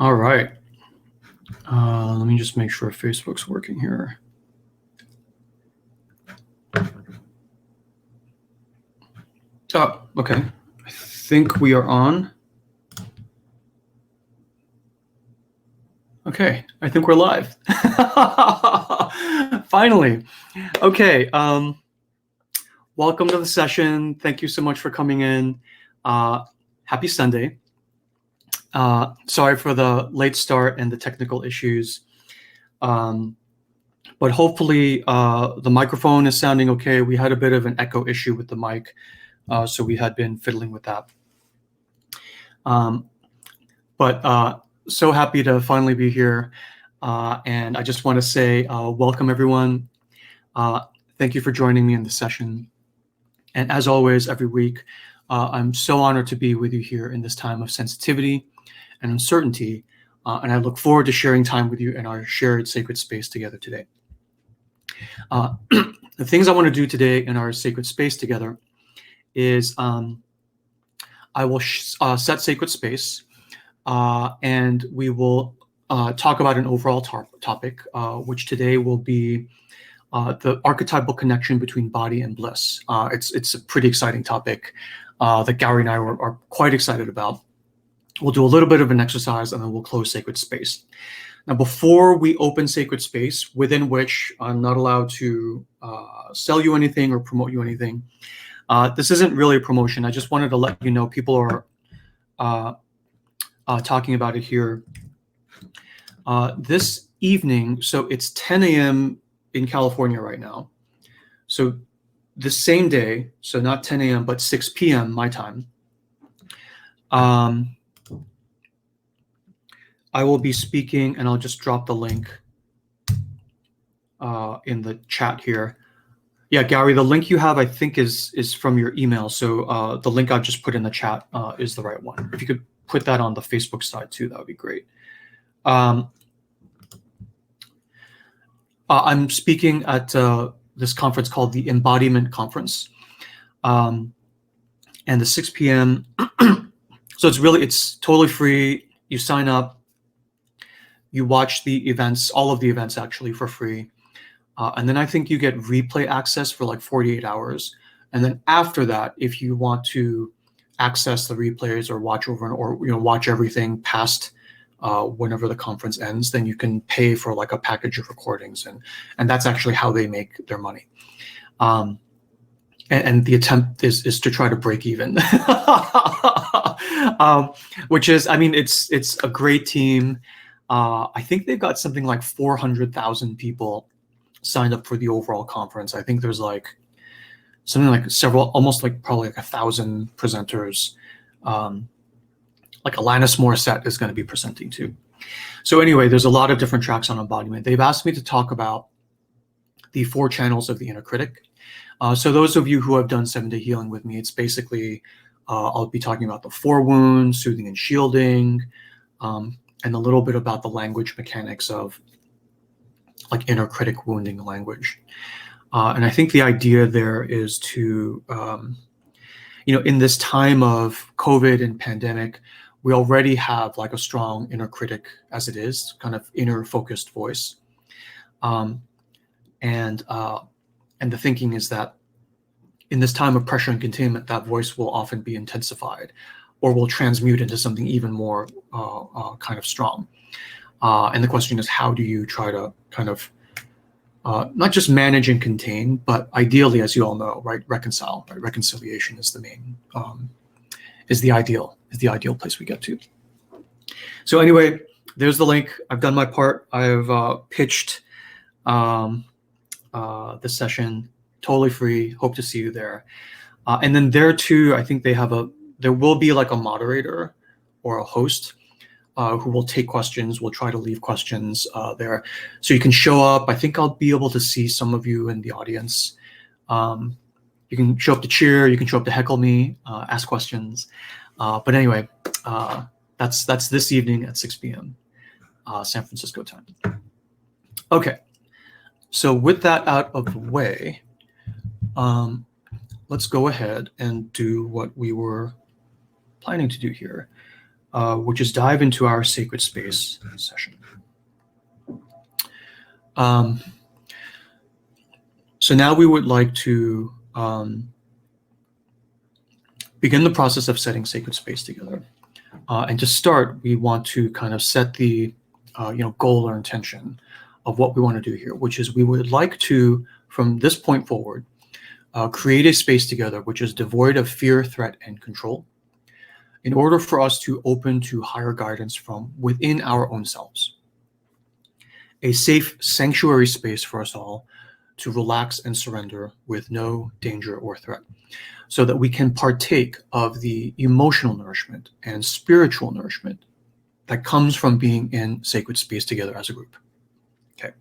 All right. Let me just make sure Facebook's working here. Oh, okay. I think we are on. Okay, I think we're live. Finally. Okay. Welcome to the session. Thank you so much for coming in. Happy Sunday. Sorry for the late start and the technical issues. But hopefully the microphone is sounding okay. We had a bit of an echo issue with the mic, so we had been fiddling with that. But so happy to finally be here. And I just want to say welcome, everyone. Thank you for joining me in the session. And as always, every week, I'm so honored to be with you here in this time of sensitivity and uncertainty. And I look forward to sharing time with you in our shared sacred space together today. The things I want to do today in our sacred space together is I will set sacred space, and we will talk about an overall topic, which today will be the archetypal connection between body and bliss. It's a pretty exciting topic that Gary and I are quite excited about. We'll do a little bit of an exercise and then we'll close sacred space. Now, before we open sacred space, within which I'm not allowed to sell you anything or promote you anything, this isn't really a promotion. I just wanted to let you know people are talking about it here. This evening, so it's 10 a.m. in California right now. So the same day, so not 10 a.m., but 6 p.m. my time, I will be speaking, and I'll just drop the link in the chat here. Yeah, Gary, the link you have, I think, is from your email. So the link I just put in the chat is the right one. If you could put that on the Facebook side too, that would be great. I'm speaking at this conference called the Embodiment Conference, and the 6 p.m. So it's totally free. You sign up. You watch the events, all of the events actually, for free. And then I think you get replay access for like 48 hours. And then after that, if you want to access the replays or watch over or watch everything past whenever the conference ends, then you can pay for like a package of recordings, and that's actually how they make their money. And the attempt is to try to break even, which is, I mean, it's a great team. I think they've got something like 400,000 people signed up for the overall conference. I think there's like something like almost like probably like 1,000 presenters. Like Alanis Morissette is going to be presenting too. So anyway, there's a lot of different tracks on embodiment. They've asked me to talk about the 4 channels of the inner critic. So those of you who have done 7-day healing with me, it's basically, I'll be talking about the 4 wounds, soothing and shielding, and a little bit about the language mechanics of like inner critic wounding language. And I think the idea there is to, in this time of COVID and pandemic, we already have like a strong inner critic as it is, kind of inner focused voice. And the thinking is that in this time of pressure and containment, that voice will often be intensified or will transmute into something even more kind of strong. And the question is, how do you try to kind of not just manage and contain, but ideally, as you all know, right, reconcile. Right? Reconciliation is the main, is the ideal place we get to. So anyway, there's the link. I've done my part. I've pitched the session, totally free. Hope to see you there. And then there too, I think there will be like a moderator or a host who will take questions. We'll try to leave questions there. So you can show up. I think I'll be able to see some of you in the audience. You can show up to cheer. You can show up to heckle me, ask questions. But anyway, that's this evening at 6 p.m. San Francisco time. Okay. So with that out of the way, let's go ahead and do what we were planning to do here. which is dive into our sacred space session. So now we would like to begin the process of setting sacred space together. And to start, we want to kind of set the goal or intention of what we want to do here, which is we would like to, from this point forward, create a space together which is devoid of fear, threat, and control, in order for us to open to higher guidance from within our own selves. A safe sanctuary space for us all to relax and surrender with no danger or threat, so that we can partake of the emotional nourishment and spiritual nourishment that comes from being in sacred space together as a group. Okay.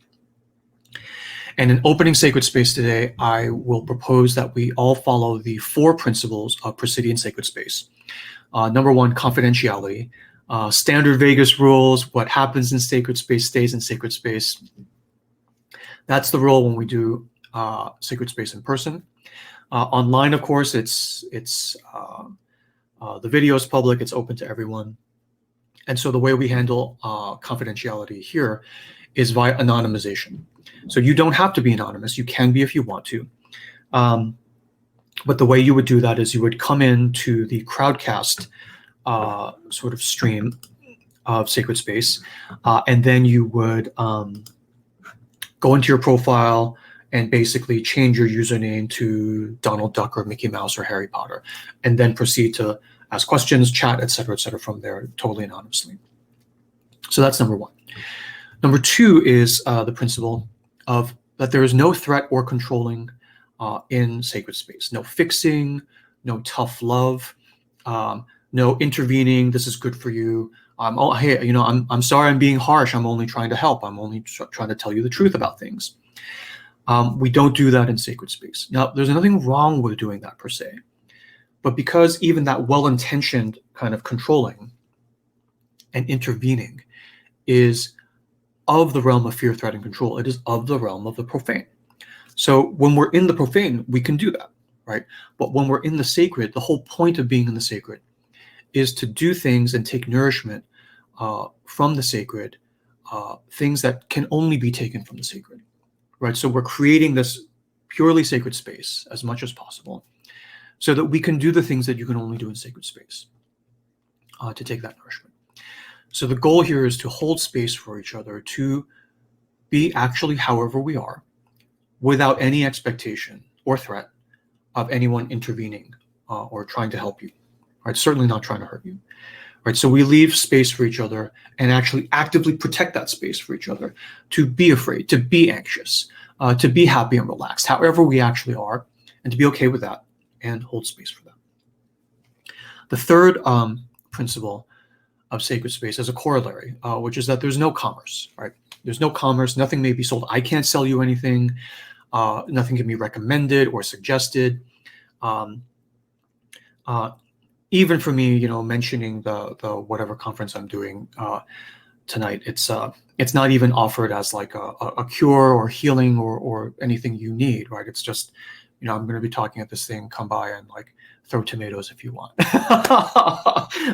And in opening sacred space today, I will propose that we all follow the 4 principles of Presidian sacred space. Number 1, confidentiality. Standard Vegas rules: what happens in sacred space stays in sacred space. That's the rule when we do sacred space in person. Online, of course, it's the video is public, it's open to everyone. And so the way we handle confidentiality here is via anonymization. So you don't have to be anonymous. You can be if you want to. But the way you would do that is you would come into the crowdcast sort of stream of sacred space, and then you would go into your profile and basically change your username to Donald Duck or Mickey Mouse or Harry Potter, and then proceed to ask questions, chat, et cetera, from there, totally anonymously. So that's number 1. Number 2 is the principle of that there is no threat or controlling in sacred space. No fixing, no tough love, no intervening. This is good for you. Hey, I'm sorry I'm being harsh. I'm only trying to help. I'm only trying to tell you the truth about things. We don't do that in sacred space. Now, there's nothing wrong with doing that per se, but because even that well-intentioned kind of controlling and intervening is of the realm of fear, threat, and control, it is of the realm of the profane. So when we're in the profane, we can do that, right? But when we're in the sacred, the whole point of being in the sacred is to do things and take nourishment from the sacred, things that can only be taken from the sacred, right? So we're creating this purely sacred space as much as possible so that we can do the things that you can only do in sacred space to take that nourishment. So the goal here is to hold space for each other, to be actually however we are, without any expectation or threat of anyone intervening or trying to help you, right? Certainly not trying to hurt you, right? So we leave space for each other and actually actively protect that space for each other, to be afraid, to be anxious, to be happy and relaxed, however we actually are, and to be okay with that and hold space for that. The third principle of sacred space as a corollary, which is that there's no commerce, right? There's no commerce, nothing may be sold. I can't sell you anything. Nothing can be recommended or suggested. Even for me, mentioning the whatever conference I'm doing tonight, it's not even offered as like a cure or healing or anything you need, right? It's just, I'm going to be talking at this thing. Come by and like throw tomatoes if you want.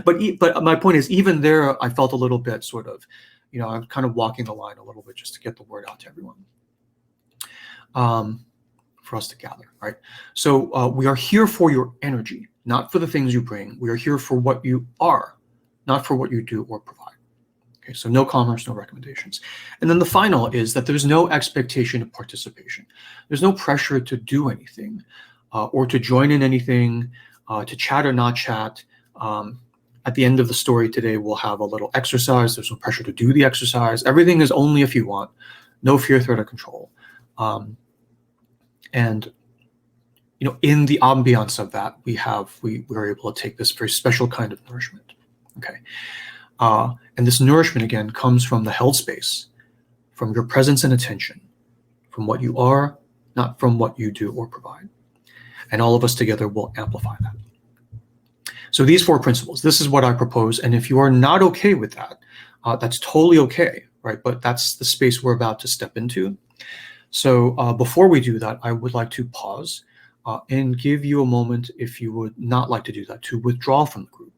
But my point is, even there, I felt a little bit sort of, I'm kind of walking the line a little bit just to get the word out to everyone. For us to gather, right? So we are here for your energy, not for the things you bring. We are here for what you are, not for what you do or provide. Okay, so no commerce, no recommendations. And then the final is that there's no expectation of participation. There's no pressure to do anything or to join in anything, to chat or not chat. At the end of the story today, we'll have a little exercise. There's no pressure to do the exercise. Everything is only if you want. No fear, threat, or control. And in the ambiance of that, we're able to take this very special kind of nourishment. Okay, and this nourishment again comes from the held space, from your presence and attention, from what you are, not from what you do or provide. And all of us together will amplify that. So these 4 principles, this is what I propose. And if you are not okay with that, that's totally okay, right? But that's the space we're about to step into. So before we do that, I would like to pause and give you a moment, if you would not like to do that, to withdraw from the group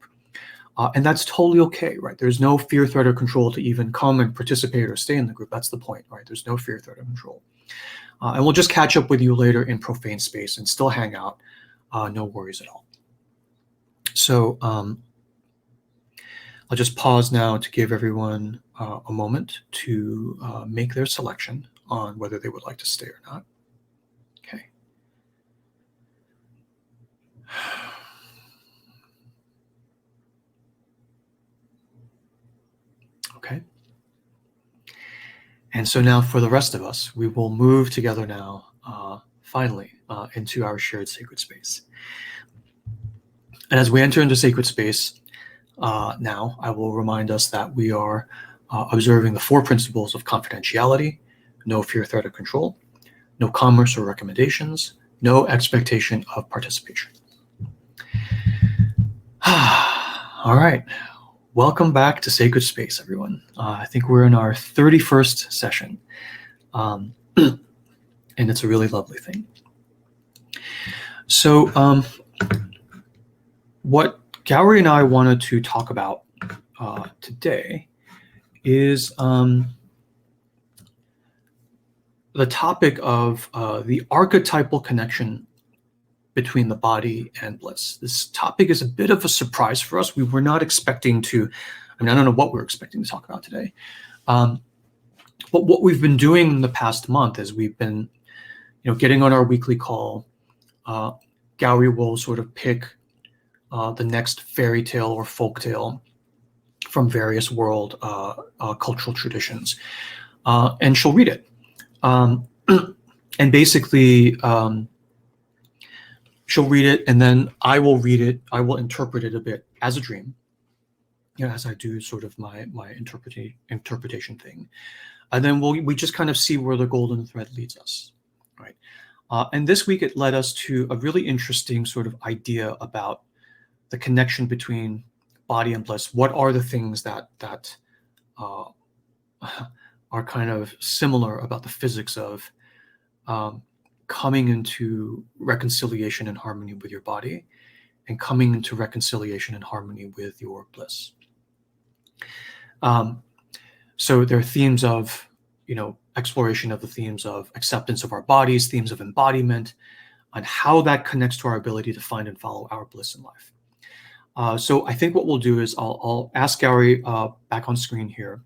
And that's totally okay, right? There's no fear, threat, or control to even come and participate or stay in the group. That's the point, right? There's no fear, threat, or control. And we'll just catch up with you later in profane space and still hang out. No worries at all. So I'll just pause now to give everyone a moment to make their selection on whether they would like to stay or not. Okay. Okay. And so now for the rest of us, we will move together now, finally, into our shared sacred space. And as we enter into sacred space, now I will remind us that we are observing the 4 principles of confidentiality: no fear, threat, or control, no commerce or recommendations, no expectation of participation. All right. Welcome back to Sacred Space, everyone. I think we're in our 31st session, and it's a really lovely thing. So what Gowrie and I wanted to talk about today is the topic of the archetypal connection between the body and bliss. This topic is a bit of a surprise for us. We were not expecting to, I don't know what we're expecting to talk about today. But what we've been doing in the past month is we've been, getting on our weekly call. Gowrie will sort of pick the next fairy tale or folk tale from various world cultural traditions, and she'll read it. And basically, she'll read it, and then I will read it. I will interpret it a bit as a dream, as I do sort of my interpretation thing. And then we just kind of see where the golden thread leads us, right? And this week it led us to a really interesting sort of idea about the connection between body and bliss. What are the things that are kind of similar about the physics of coming into reconciliation and harmony with your body, and coming into reconciliation and harmony with your bliss. So there are themes of, exploration of the themes of acceptance of our bodies, themes of embodiment, and how that connects to our ability to find and follow our bliss in life. So I think what we'll do is I'll ask Gowrie back on screen here,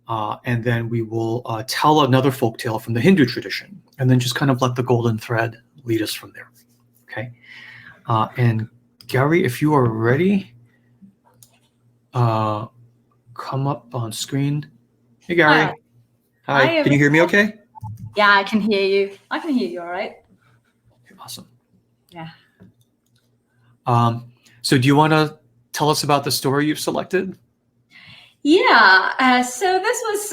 and then we will tell another folktale from the Hindu tradition, and then just kind of let the golden thread lead us from there. Okay. And Gowrie, if you are ready, come up on screen. Hey, Gowrie. Hi. Can you hear me okay? Yeah, I can hear you. I can hear you all right. Awesome. Yeah. So do you want to tell us about the story you've selected? Yeah, so this was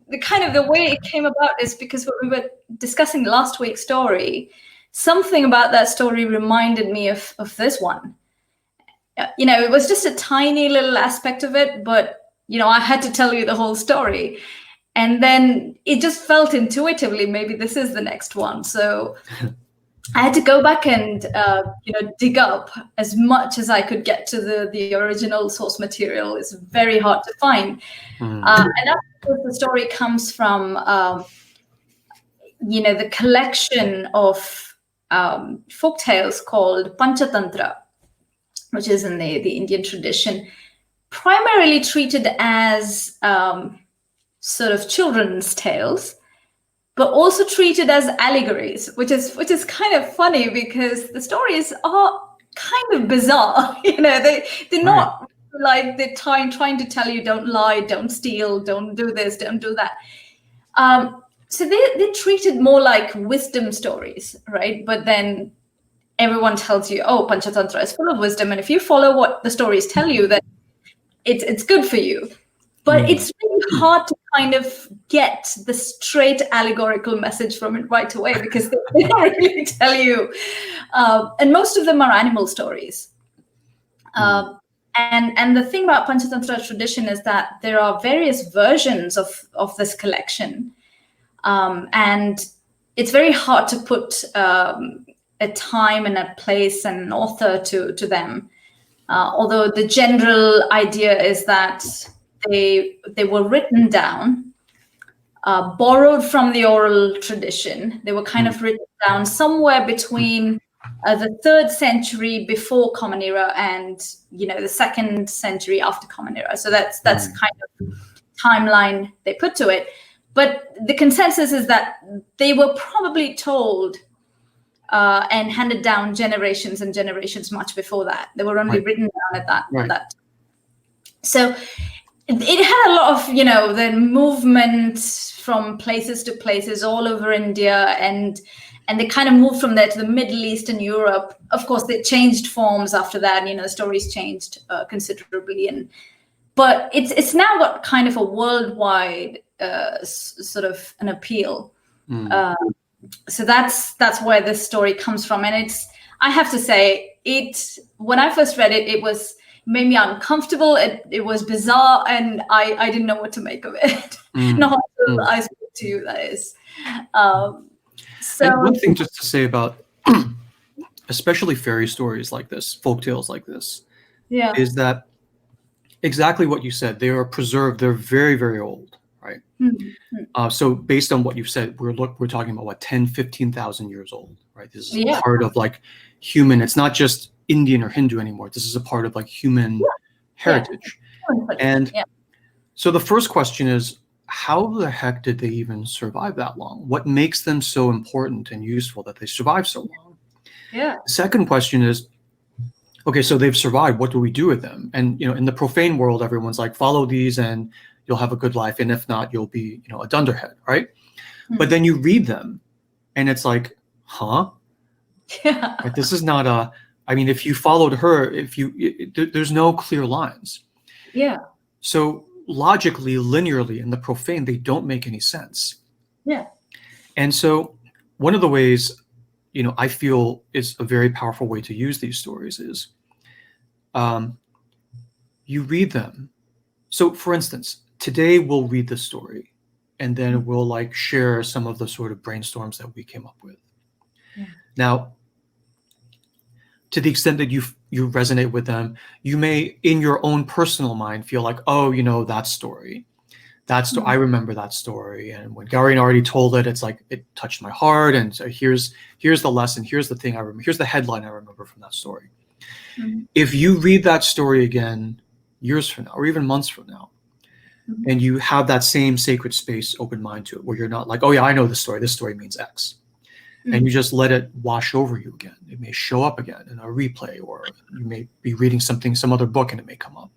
the way it came about is because when we were discussing last week's story, something about that story reminded me of this one. It was just a tiny little aspect of it, but, I had to tell you the whole story. And then it just felt intuitively, maybe this is the next one. So I had to go back and, dig up as much as I could get to the original source material. It's very hard to find. And that's because the story comes from, the collection of folktales called Panchatantra, which is in the Indian tradition, primarily treated as sort of children's tales, but also treated as allegories, which is kind of funny because the stories are kind of bizarre. They're not like they're trying to tell you don't lie, don't steal, don't do this, don't do that. So they're treated more like wisdom stories, right? But then everyone tells you, oh, Panchatantra is full of wisdom, and if you follow what the stories tell you, then it's good for you. But it's really hard to kind of get the straight allegorical message from it right away because they don't really tell you. And most of them are animal stories. And the thing about Panchatantra tradition is that there are various versions of this collection. And it's very hard to put a time and a place and an author to them. Although the general idea is that they were written down, borrowed from the oral tradition. They were kind of written down somewhere between the 3rd century before Common Era and the 2nd century after Common Era. So that's kind of timeline they put to it. But the consensus is that they were probably told and handed down generations and generations much before that. They were only written down at that. So it had a lot of, the movement from places to places all over India, and they kind of moved from there to the Middle East and Europe. Of course, they changed forms after that. The stories changed considerably, but it's now got kind of a worldwide sort of an appeal. So that's where this story comes from, and I have to say, when I first read it, it made me uncomfortable. It was bizarre, and I didn't know what to make of it. Not until I spoke to you, that is. And one thing just to say about, especially fairy stories like this, folk tales like this, is that exactly what you said. They are preserved. They're very, very old, right? So based on what you've said, we're talking about what, 10, 15,000 years old, right? This is a part of like human. It's not just Indian or Hindu anymore. This is a part of like human heritage. And so the first question is, how the heck did they even survive that long? What makes them so important and useful that they survive so long? The second question is, okay, so they've survived. What do we do with them? And in the profane world, everyone's like, follow these and you'll have a good life, and if not, you'll be a dunderhead, right? But then you read them, and it's like, huh? Like, this is not a. I mean, if you followed her, there's no clear lines. So logically, linearly, in the profane, they don't make any sense. And so one of the ways, I feel is a very powerful way to use these stories is, you read them. So, for instance, today we'll read the story, and then we'll like share some of the sort of brainstorms that we came up with. Now, to the extent that you resonate with them, you may, in your own personal mind, feel like, oh, that story. I remember that story, and when Gauri and Artie told it, it's like it touched my heart. And so here's the lesson. Here's the thing I remember. Here's the headline I remember from that story. If you read that story again years from now, or even months from now, and you have that same sacred space, open mind to it, where you're not like, oh yeah, I know this story. This story means X. And you just let it wash over you again. It may show up again in a replay, or you may be reading some other book, and it may come up.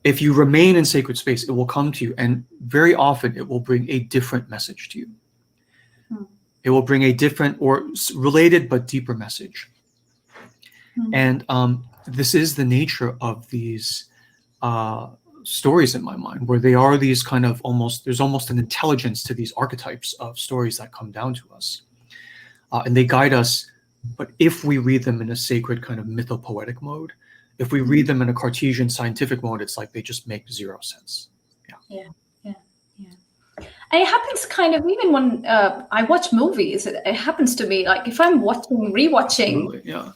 If you remain in sacred space, it will come to you, and very often it will bring a different message to you. It will bring a different or related but deeper message. And this is the nature of these stories in my mind, where they are these kind of there's almost an intelligence to these archetypes of stories that come down to us. And they guide us, but if we read them in a sacred kind of mythopoetic mode, if we read them in a Cartesian scientific mode, it's like they just make zero sense. And it happens kind of even when I watch movies. It happens to me, like if I'm rewatching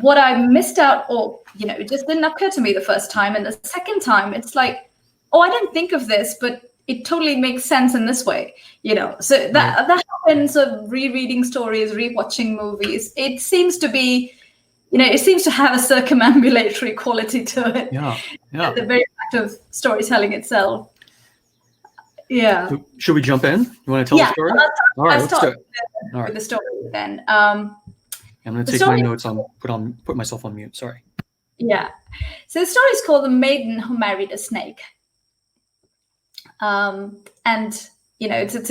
what I missed out, or it just didn't occur to me the first time, and the second time it's like, oh, I didn't think of this, but it totally makes sense in this way, So that happens of rereading stories, rewatching movies. It seems to be, it seems to have a circumambulatory quality to it. The very act of storytelling itself. So should we jump in? You want to tell the story? All right, let's do it. With the story then. I'm going to take my notes on, put myself on mute. Sorry. So the story is called The Maiden Who Married a Snake. And it's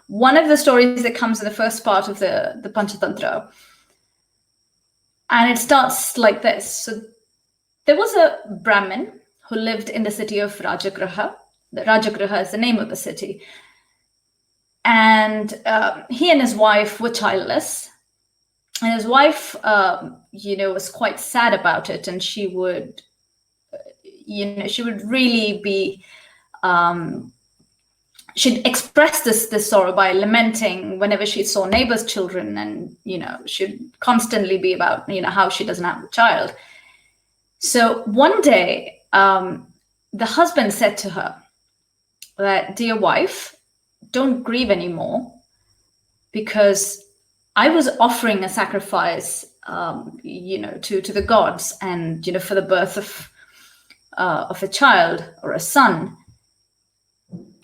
one of the stories that comes in the first part of the Panchatantra. And it starts like this. So there was a Brahmin who lived in the city of Rajagriha. The Rajagriha is the name of the city. And he and his wife were childless. And his wife, was quite sad about it. And she would really be... she'd express this sorrow by lamenting whenever she saw neighbors' children, and she'd constantly be about how she doesn't have a child. So one day, the husband said to her that, "Dear wife, don't grieve anymore, because I was offering a sacrifice, to the gods, and for the birth of a child or a son."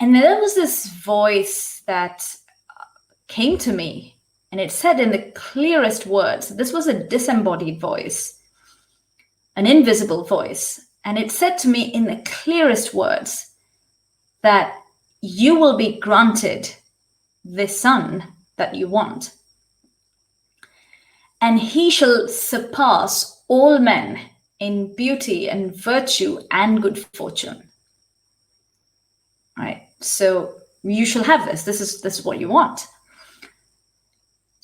And there was this voice that came to me, and it said in the clearest words, this was a disembodied voice, an invisible voice, and it said to me in the clearest words that you will be granted the son that you want, and he shall surpass all men in beauty and virtue and good fortune. Right? So you shall have this. This is what you want.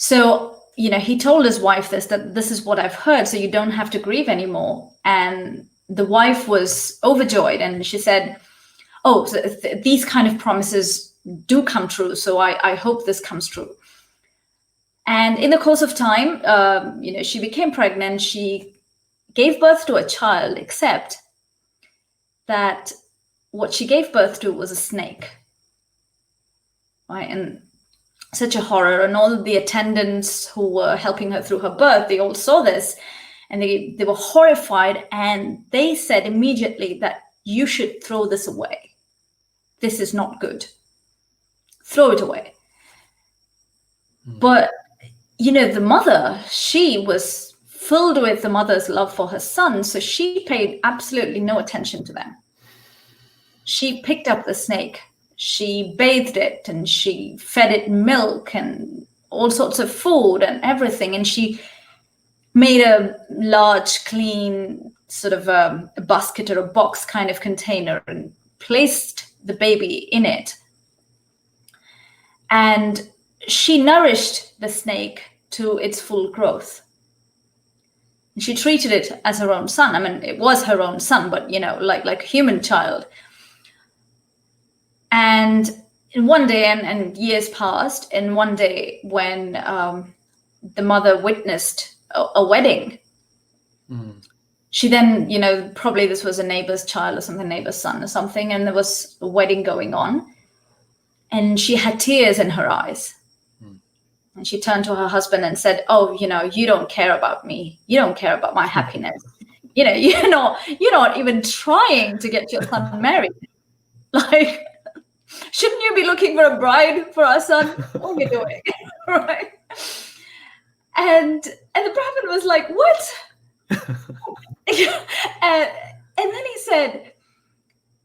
So, he told his wife that this is what I've heard, so you don't have to grieve anymore. And the wife was overjoyed, and she said, "Oh, these kind of promises do come true, so I hope this comes true." And in the course of time, she became pregnant. She gave birth to a child, except that what she gave birth to was a snake. Right? And such a horror. And all the attendants who were helping her through her birth, they all saw this, and they were horrified, and they said immediately that you should throw this away. This is not good. Throw it away. But, the mother, she was filled with the mother's love for her son, so she paid absolutely no attention to them. She picked up the snake, she bathed it, and she fed it milk and all sorts of food and everything. And she made a large, clean sort of a basket or a box kind of container and placed the baby in it. And she nourished the snake to its full growth. And she treated it as her own son. I mean, it was her own son, but, like a human child. And one day, and years passed, and one day when the mother witnessed a wedding, she then, probably this was a neighbor's child or something, neighbor's son or something, and there was a wedding going on, and she had tears in her eyes. And she turned to her husband and said, "Oh, you don't care about me. You don't care about my happiness. You're not even trying to get your son married. Like, shouldn't you be looking for a bride for our son? What are you doing?" Right? And the prophet was like, "What?" and then he said,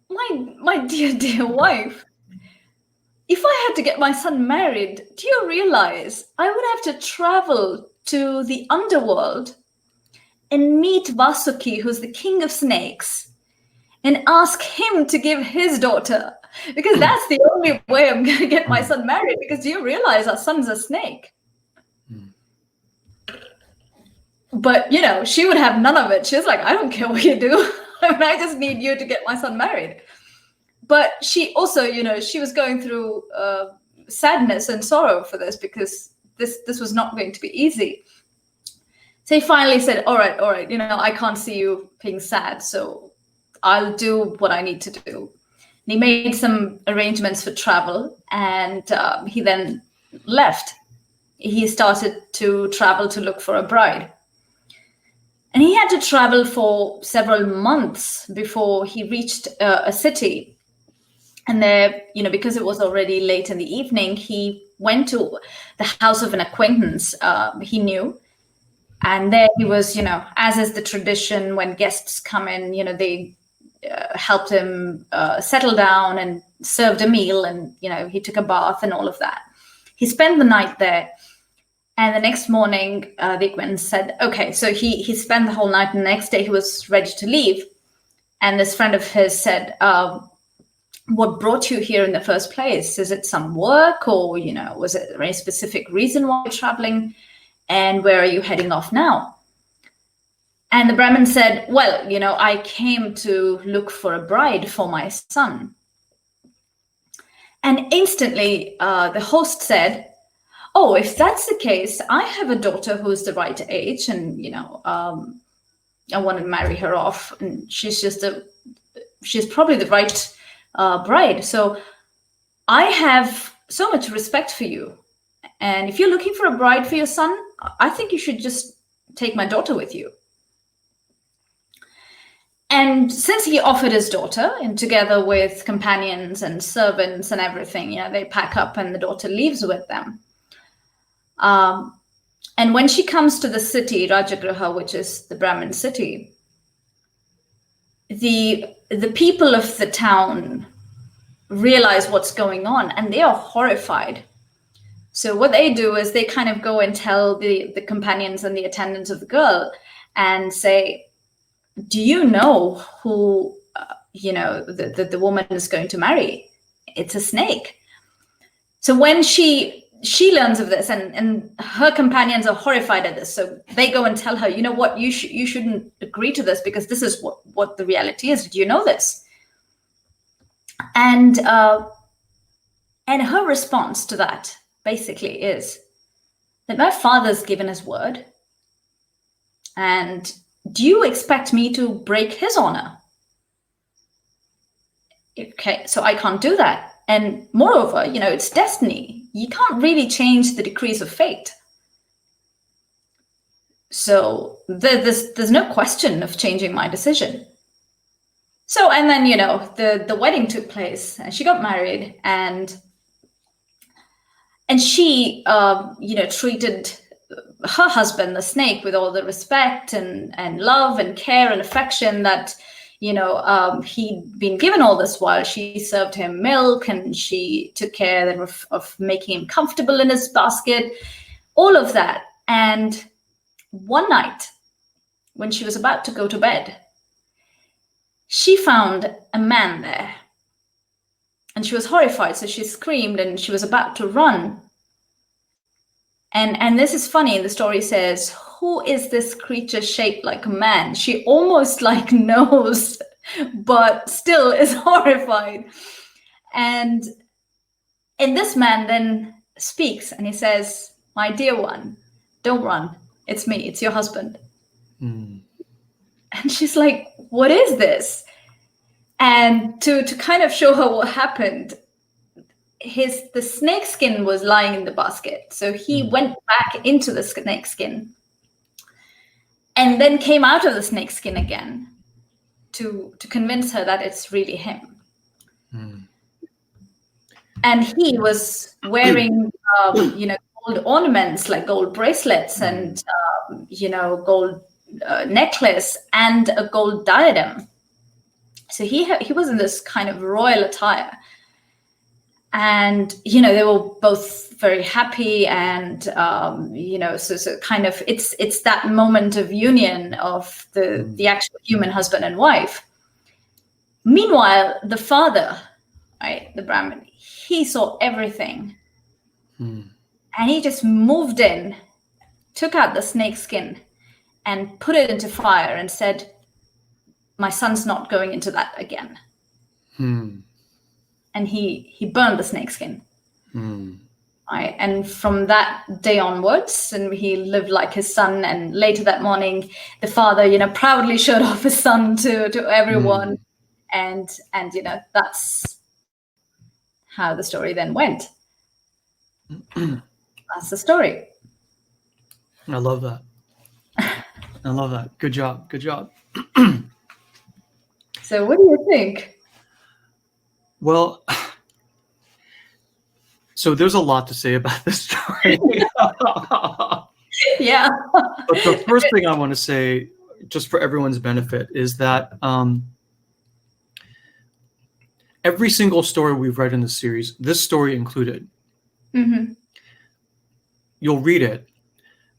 my dear wife, if I had to get my son married, do you realize I would have to travel to the underworld and meet Vasuki, who's the king of snakes, and ask him to give his daughter, because that's the only way I'm going to get my son married, because do you realize our son's a snake?" But, she would have none of it. She was like, "I don't care what you do. I just need you to get my son married." But she also, she was going through sadness and sorrow for this, because this was not going to be easy. So he finally said, all right, I can't see you being sad, so I'll do what I need to do. And he made some arrangements for travel, and he then left. He started to travel to look for a bride. And he had to travel for several months before he reached a city. And there, because it was already late in the evening, he went to the house of an acquaintance he knew. And there he was, as is the tradition, when guests come in, they helped him settle down and served a meal, and, he took a bath and all of that. He spent the night there. And the next morning, the acquaintance said, okay, so he spent the whole night, and the next day he was ready to leave. And this friend of his said, what brought you here in the first place? Is it some work, or, was it any specific reason why you're traveling? And where are you heading off now? And the Brahmin said, well, I came to look for a bride for my son. And instantly, the host said, oh, if that's the case, I have a daughter who's the right age, and, I want to marry her off, and she's probably the right bride. So I have so much respect for you. And if you're looking for a bride for your son, I think you should just take my daughter with you. And since he offered his daughter, and together with companions and servants and everything, they pack up and the daughter leaves with them. And when she comes to the city, Rajagriha, which is the Brahmin city, the people of the town realize what's going on, and they are horrified. So what they do is they kind of go and tell the companions and the attendants of the girl and say, do you know who, the woman is going to marry? It's a snake. So when she learns of this, and her companions are horrified at this, so they go and tell her, you know what, you shouldn't agree to this, because this is what the reality is. Do you know this? And her response to that basically is that my father's given his word, and do you expect me to break his honor? Okay, so I can't do that. And moreover, it's destiny. You can't really change the decrees of fate. So there's no question of changing my decision. So, and then, the wedding took place, and she got married, and she, treated her husband, the snake, with all the respect and love and care and affection that, he'd been given all this while. She served him milk, and she took care of making him comfortable in his basket, all of that. And one night, when she was about to go to bed, she found a man there, and she was horrified. So she screamed, and she was about to run. And this is funny. The story says, who is this creature shaped like a man? She almost knows, but still is horrified. And this man then speaks, and he says, my dear one, don't run. It's me. It's your husband. Mm. And she's like, what is this? And to kind of show her what happened, the snake skin was lying in the basket. So he went back into the snake skin and then came out of the snake skin again to convince her that it's really him. Mm. And he was wearing, gold ornaments, like gold bracelets and, gold necklace and a gold diadem. So he was in this kind of royal attire. And, they were both very happy, and, so kind of it's that moment of union of the actual human husband and wife. Meanwhile, the father, right, the Brahmin, he saw everything. And he just moved in, took out the snake skin and put it into fire and said, my son's not going into that again. And he burned the snake skin. Right? And from that day onwards, and he lived like his son. And later that morning, the father, proudly showed off his son to everyone. And that's how the story then went. That's the story. I love that. I love that. Good job. Good job. So what do you think? Well, so there's a lot to say about this story. Yeah. But the first thing I want to say, just for everyone's benefit, is that every single story we've read in the series, this story included, you'll read it,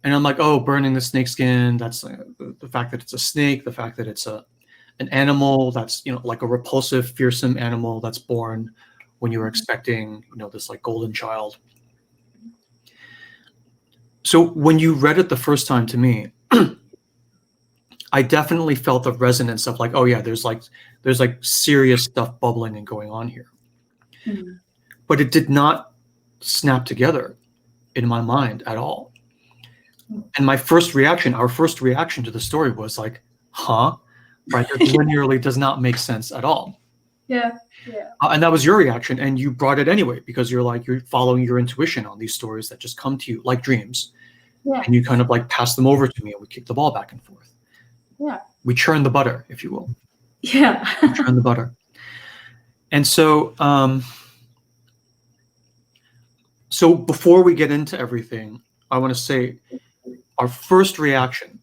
and I'm like, oh, burning the snake skin, that's the fact that it's a snake, the fact that it's an animal that's, like a repulsive, fearsome animal that's born when you were expecting, this like golden child. So when you read it the first time to me, I definitely felt the resonance of like, oh yeah, there's like serious stuff bubbling and going on here. But it did not snap together in my mind at all. And our first reaction to the story was like, huh? Right? That linearly does not make sense at all. Yeah. And that was your reaction, and you brought it anyway because you're following your intuition on these stories that just come to you like dreams. Yeah. And you kind of like pass them over to me, and we kick the ball back and forth. Yeah. We churn the butter, if you will. Yeah. We churn the butter. And so, so before we get into everything, I want to say our first reaction,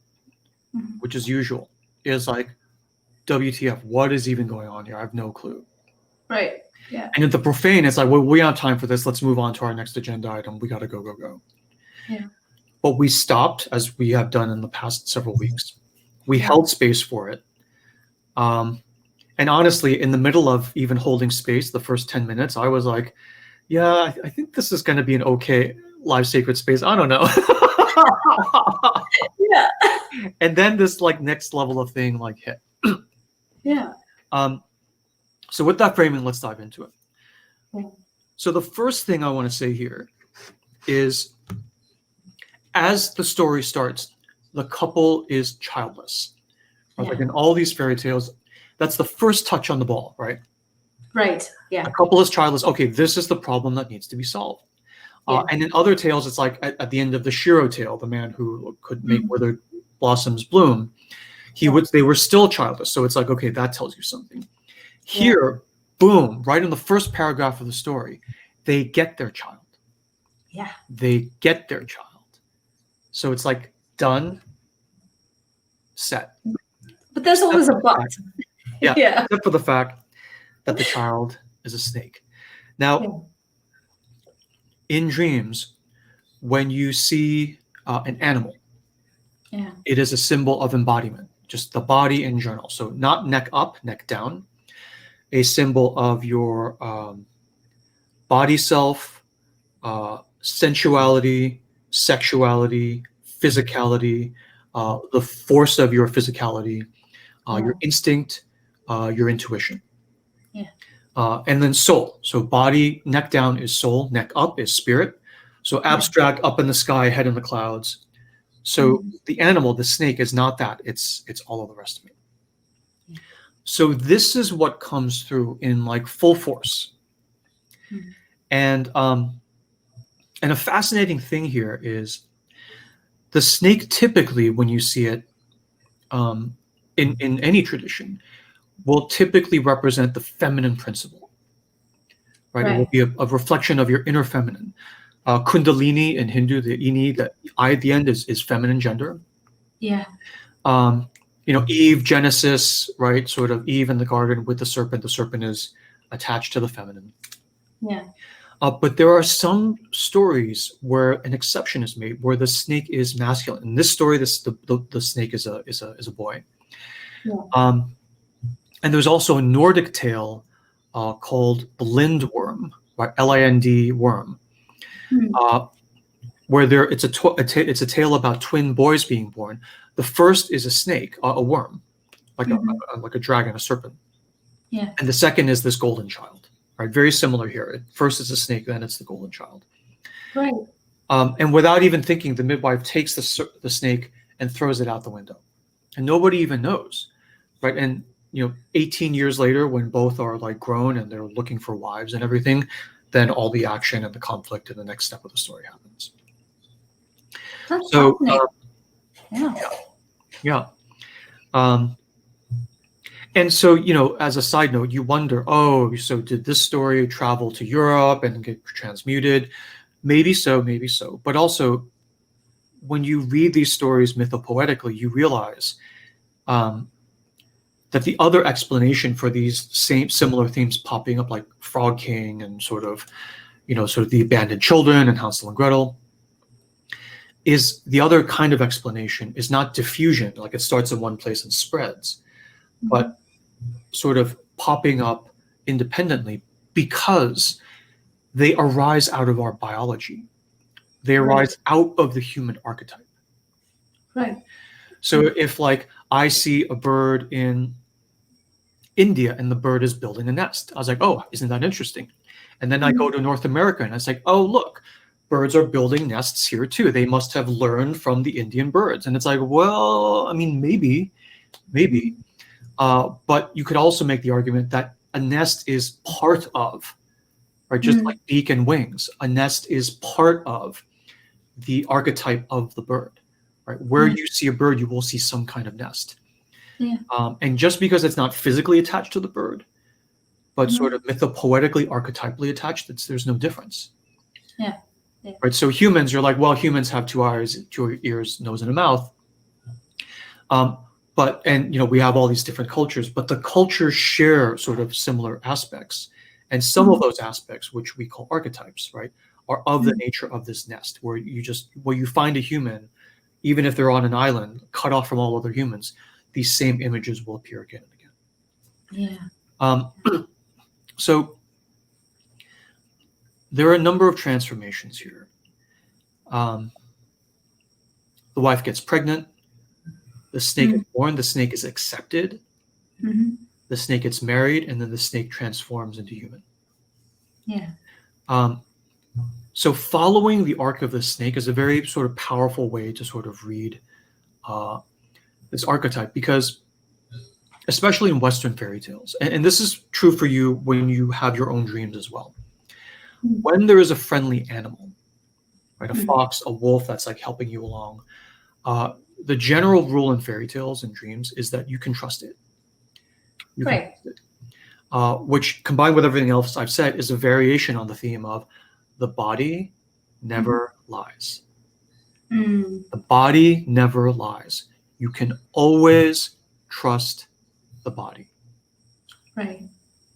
which is usual, is like, WTF, what is even going on here? I have no clue. Right. Yeah. And at the profane, it's like, well, we don't have time for this. Let's move on to our next agenda item. We got to go. Yeah. But we stopped, as we have done in the past several weeks. We held space for it. And honestly, in the middle of even holding space, the first 10 minutes, I was like, yeah, I think this is going to be an okay live sacred space. I don't know. Yeah. And then this like next level of thing like hit. Yeah. So with that framing, let's dive into it. Yeah. So the first thing I want to say here is, as the story starts, the couple is childless. Right? Like in all these fairy tales, that's the first touch on the ball, right? Right. Yeah. The couple is childless. Okay, this is the problem that needs to be solved. And in other tales, it's like at the end of the Shiro tale, the man who could make withered blossoms bloom, they were still childless. So it's like, okay, that tells you something. Here, boom, right in the first paragraph of the story, they get their child. Yeah. They get their child. So it's like done, set. But there's always a but. Yeah. Yeah. Except for the fact that the child is a snake. Now, in dreams, when you see an animal, it is a symbol of embodiment, just the body in general. So not neck up, neck down, a symbol of your body self, sensuality, sexuality, physicality, the force of your physicality, your instinct, your intuition. And then soul. So body, neck down is soul, neck up is spirit. So abstract, up in the sky, head in the clouds. So the animal, the snake, is not that. It's all of the rest of me. So this is what comes through in like full force. And a fascinating thing here is the snake typically, when you see it in any tradition, will typically represent the feminine principle, right? It will be a reflection of your inner feminine. Kundalini in Hindu, the ini, the I at the end is feminine gender. Yeah. Eve, Genesis, right? Sort of Eve in the garden with the serpent. The serpent is attached to the feminine. Yeah. But there are some stories where an exception is made, where the snake is masculine. In this story, the snake is a boy. Yeah. And there's also a Nordic tale called the Lindworm, right? Lind worm, where it's a tale about twin boys being born. The first is a snake, a worm, like a dragon, a serpent. Yeah. And the second is this golden child, right? Very similar here. First it's a snake, then it's the golden child. Right. And without even thinking, the midwife takes the snake and throws it out the window, and nobody even knows, right? And 18 years later, when both are like grown and they're looking for wives and everything, then all the action and the conflict in the next step of the story happens. That's so, yeah. And so, as a side note, you wonder, so did this story travel to Europe and get transmuted? Maybe so. But also, when you read these stories mythopoetically, you realize that the other explanation for these similar themes popping up, like Frog King and sort of the abandoned children and Hansel and Gretel, is the other kind of explanation is not diffusion, like it starts in one place and spreads, but sort of popping up independently because they arise out of our biology. They arise out of the human archetype. Right. So if like I see a bird in India and the bird is building a nest, I was like, oh, isn't that interesting? And then I go to North America and I was like, oh, look, birds are building nests here too. They must have learned from the Indian birds. And it's like, well, I mean, maybe, maybe. But you could also make the argument that a nest is part of, right? Just like beak and wings, a nest is part of the archetype of the bird, right? Where you see a bird, you will see some kind of nest. Yeah. And just because it's not physically attached to the bird, but sort of mythopoetically, archetypally attached, there's no difference. Yeah. Right. So humans, you're like, well, humans have 2 eyes, 2 ears, nose, and a mouth. And we have all these different cultures, but the cultures share sort of similar aspects. And some of those aspects, which we call archetypes, right, are of the nature of this nest, where you find a human, even if they're on an island, cut off from all other humans, these same images will appear again and again. Yeah. So there are a number of transformations here. The wife gets pregnant. The snake is born. The snake is accepted. The snake gets married, and then the snake transforms into human. Yeah. So following the arc of the snake is a very sort of powerful way to sort of read this archetype, because especially in Western fairy tales, and this is true for you when you have your own dreams as well, when there is a friendly animal, right, a fox, a wolf that's like helping you along, the general rule in fairy tales and dreams is that you can trust it. You can trust it. Which, combined with everything else I've said, is a variation on the theme of the body never lies. The body never lies. You can always trust the body. Right.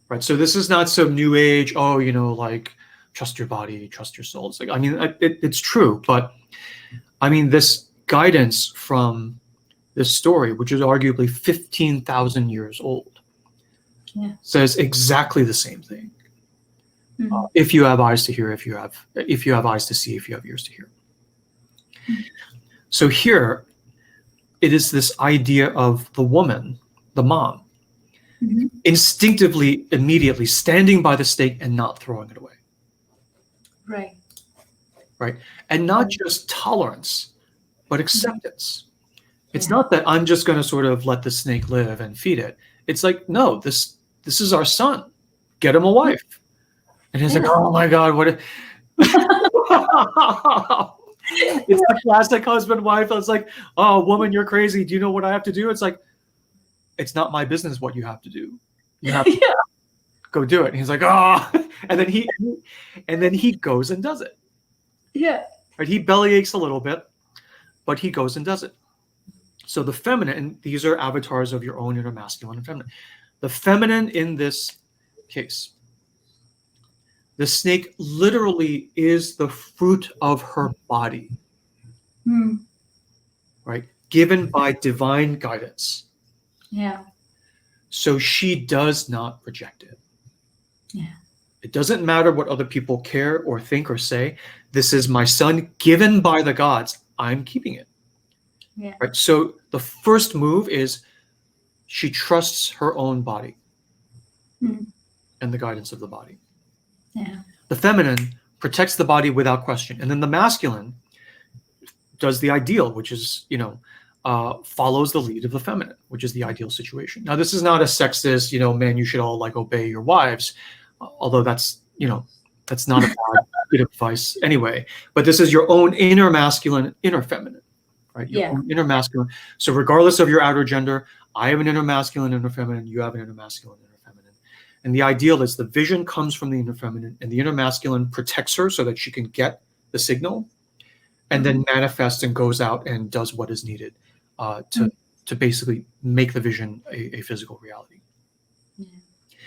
Right. So this is not some new age, like trust your body, trust your soul. It's like, I mean, it's true, but I mean, this guidance from this story, which is arguably 15,000 years old, says exactly the same thing. If you have eyes to hear, if you have eyes to see, if you have ears to hear. So here, it is this idea of the woman, the mom, instinctively, immediately standing by the snake and not throwing it away. Right. Right. And not just tolerance, but acceptance. It's not that I'm just going to sort of let the snake live and feed it. It's like, no, this is our son. Get him a wife. And he's like, oh my God, what? It's a classic husband-wife. It's like, oh, woman, you're crazy. Do you know what I have to do? It's like, it's not my business what you have to do. You have to go do it. And he's like, oh, and then he goes and does it. Yeah. Right? He bellyaches a little bit, but he goes and does it. So the feminine, and these are avatars of your own inner masculine and feminine. The feminine in this case, the snake literally is the fruit of her body, right? Given by divine guidance. Yeah. So she does not reject it. Yeah. It doesn't matter what other people care or think or say. This is my son given by the gods. I'm keeping it. Yeah. Right. So the first move is she trusts her own body and the guidance of the body. Yeah. The feminine protects the body without question. And then the masculine does the ideal, which is, follows the lead of the feminine, which is the ideal situation. Now, this is not a sexist, man, you should all like obey your wives, although that's not a bad bit of advice anyway. But this is your own inner masculine, inner feminine, right? Your own inner masculine. So regardless of your outer gender, I have an inner masculine, inner feminine. You have an inner masculine, inner feminine. And the ideal is the vision comes from the inner feminine, and the inner masculine protects her so that she can get the signal, and then manifests and goes out and does what is needed to basically make the vision a physical reality.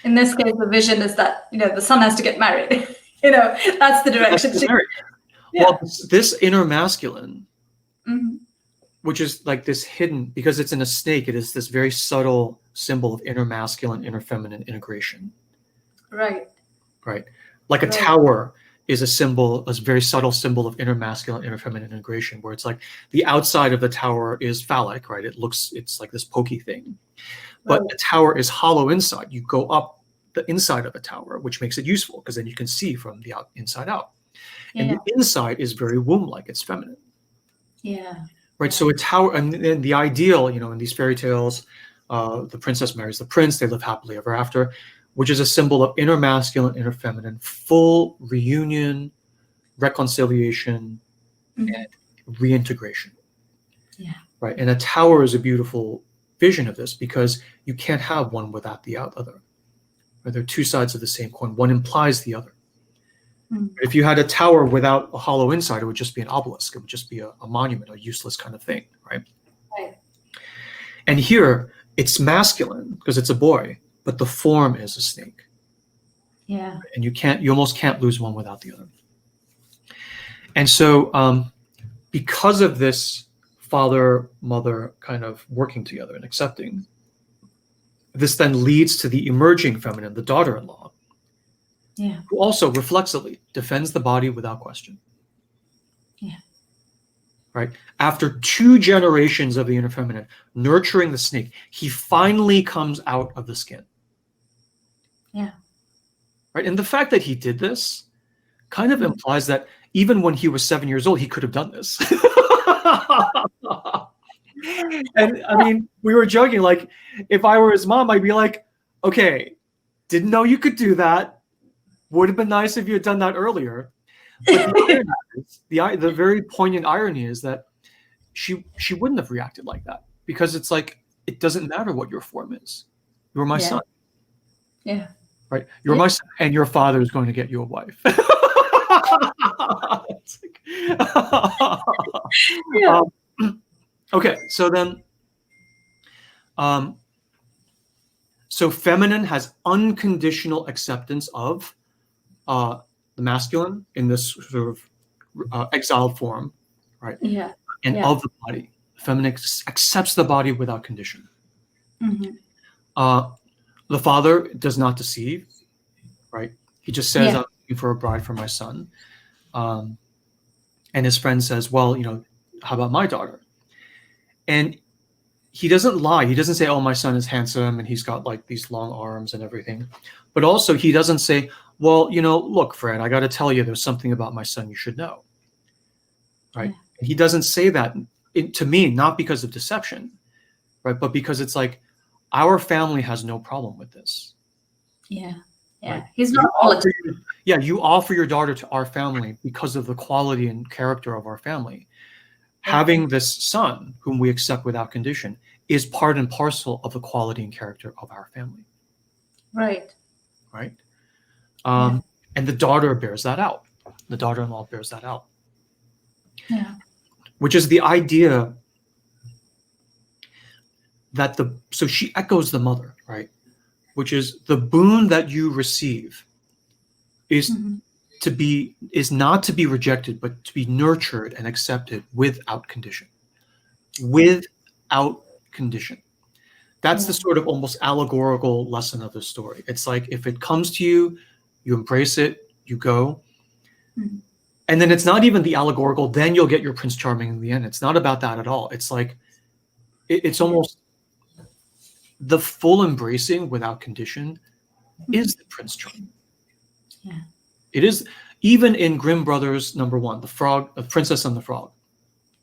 In this case, the vision is that the son has to get married. That's the direction. Well, this inner masculine, which is like this hidden, because it's in a snake, it is this very subtle symbol of inner masculine, inner feminine integration. Right. Like a tower is a very subtle symbol of inner masculine, inner feminine integration, where it's like the outside of the tower is phallic, right? It's like this pokey thing. But the tower is hollow inside. You go up the inside of a tower, which makes it useful because then you can see from the inside out. And the inside is very womb-like. It's feminine. Yeah. right? So a tower, and then the ideal, you know, in these fairy tales, the princess marries the prince, they live happily ever after, which is a symbol of inner masculine, inner feminine, full reunion, reconciliation, and reintegration. Yeah. Right. And a tower is a beautiful vision of this because you can't have one without the other. Right? They're two sides of the same coin. One implies the other. If you had a tower without a hollow inside, it would just be an obelisk. It would just be a monument, a useless kind of thing, right? Right. And here, it's masculine because it's a boy, but the form is a snake. Yeah. And you almost can't lose one without the other. And so because of this father-mother kind of working together and accepting, this then leads to the emerging feminine, the daughter-in-law, Yeah. who also reflexively defends the body without question. Yeah. Right? After 2 generations of the inner feminine nurturing the snake, he finally comes out of the skin. Yeah. Right? And the fact that he did this kind of implies that even when he was 7 years old, he could have done this. And I mean, we were joking, like, if I were his mom, I'd be like, okay, didn't know you could do that. Would have been nice if you had done that earlier. But the very poignant irony is that she wouldn't have reacted like that, because it's like, it doesn't matter what your form is. You're my son. Yeah. Right? You're my son, and your father is going to get you a wife. Yeah. Okay, so then, so feminine has unconditional acceptance of the masculine in this sort of exiled form, right? Yeah. And of the body. Feminine accepts the body without condition. The father does not deceive, right? He just says, I'm looking for a bride for my son. And his friend says, well, you know, how about my daughter? And he doesn't lie. He doesn't say, oh, my son is handsome and he's got like these long arms and everything. But also he doesn't say, well, you know, look, Fred, I got to tell you, there's something about my son you should know. Right? Yeah. He doesn't say that to me, not because of deception, right? But because it's like, our family has no problem with this. Yeah. Yeah. Right? He's not political. You offer your daughter to our family because of the quality and character of our family. Having this son, whom we accept without condition, is part and parcel of the quality and character of our family. Right. Right. And the daughter bears that out. The daughter-in-law bears that out. Yeah. Which is the idea that so she echoes the mother, right? Which is the boon that you receive is not to be rejected, but to be nurtured and accepted without condition. Without condition. That's the sort of almost allegorical lesson of the story. It's like, if it comes to you, you embrace it, you go. And then it's not even the allegorical, then you'll get your Prince Charming in the end. It's not about that at all. It's like, it's almost the full embracing without condition is the Prince Charming. Yeah. It is, even in Grimm Brothers #1, the Princess and the Frog.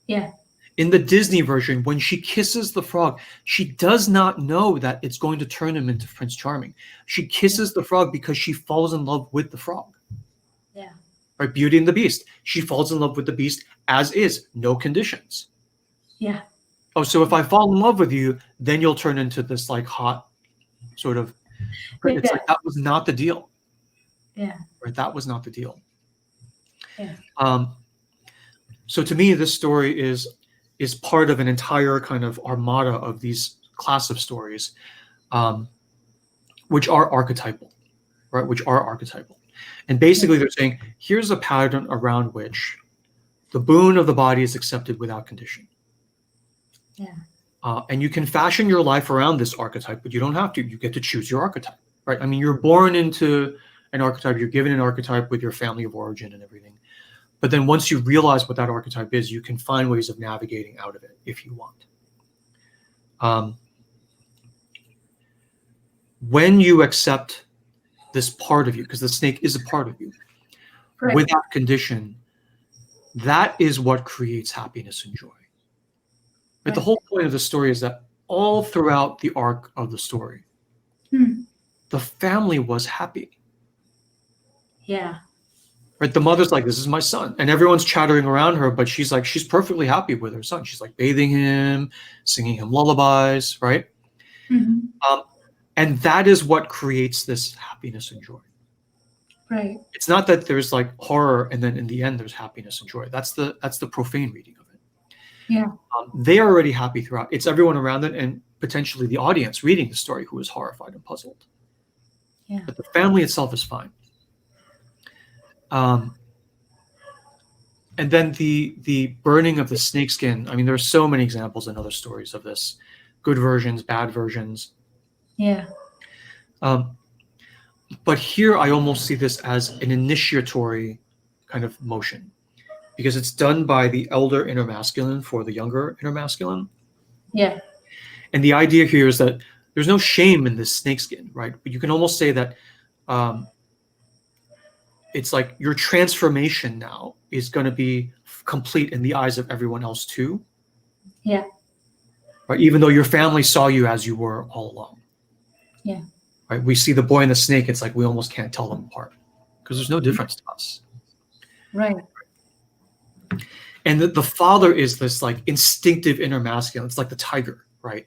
Yeah. In the Disney version, when she kisses the frog, she does not know that it's going to turn him into Prince Charming. She kisses the frog because she falls in love with the frog. Yeah. Right? Beauty and the Beast. She falls in love with the beast as is, no conditions. Yeah. Oh, so if I fall in love with you, then you'll turn into this like hot sort of, right? It's like, that was not the deal. Yeah. Right? That was not the deal. Yeah. So to me, this story is part of an entire kind of armada of these class of stories, which are archetypal, right? Which are archetypal. And basically they're saying, here's a pattern around which the boon of the body is accepted without condition. Yeah. And you can fashion your life around this archetype, but you don't have to. You get to choose your archetype, right? I mean, you're born into an archetype, you're given an archetype with your family of origin and everything. But then once you realize what that archetype is, you can find ways of navigating out of it if you want. When you accept this part of you, because the snake is a part of you, without condition, that is what creates happiness and joy. But the whole point of the story is that all throughout the arc of the story, the family was happy. Yeah. Right? The mother's like, this is my son. And everyone's chattering around her, but she's like, she's perfectly happy with her son. She's like bathing him, singing him lullabies, right? And that is what creates this happiness and joy. Right. It's not that there's like horror and then in the end there's happiness and joy. That's the profane reading of it. Yeah. They are already happy throughout. It's everyone around it and potentially the audience reading the story who is horrified and puzzled. Yeah. But the family itself is fine. And then the burning of the snakeskin. I mean, there are so many examples in other stories of this. Good versions, bad versions. Yeah. But here I almost see this as an initiatory kind of motion because it's done by the elder inner masculine for the younger inner masculine. Yeah. And the idea here is that there's no shame in this snakeskin, right? But you can almost say that it's like your transformation now is going to be complete in the eyes of everyone else too. Yeah. Right? Even though your family saw you as you were all along. Yeah. Right? We see the boy and the snake. It's like we almost can't tell them apart because there's no difference to us. Right. And the father is this like instinctive inner masculine. It's like the tiger, right?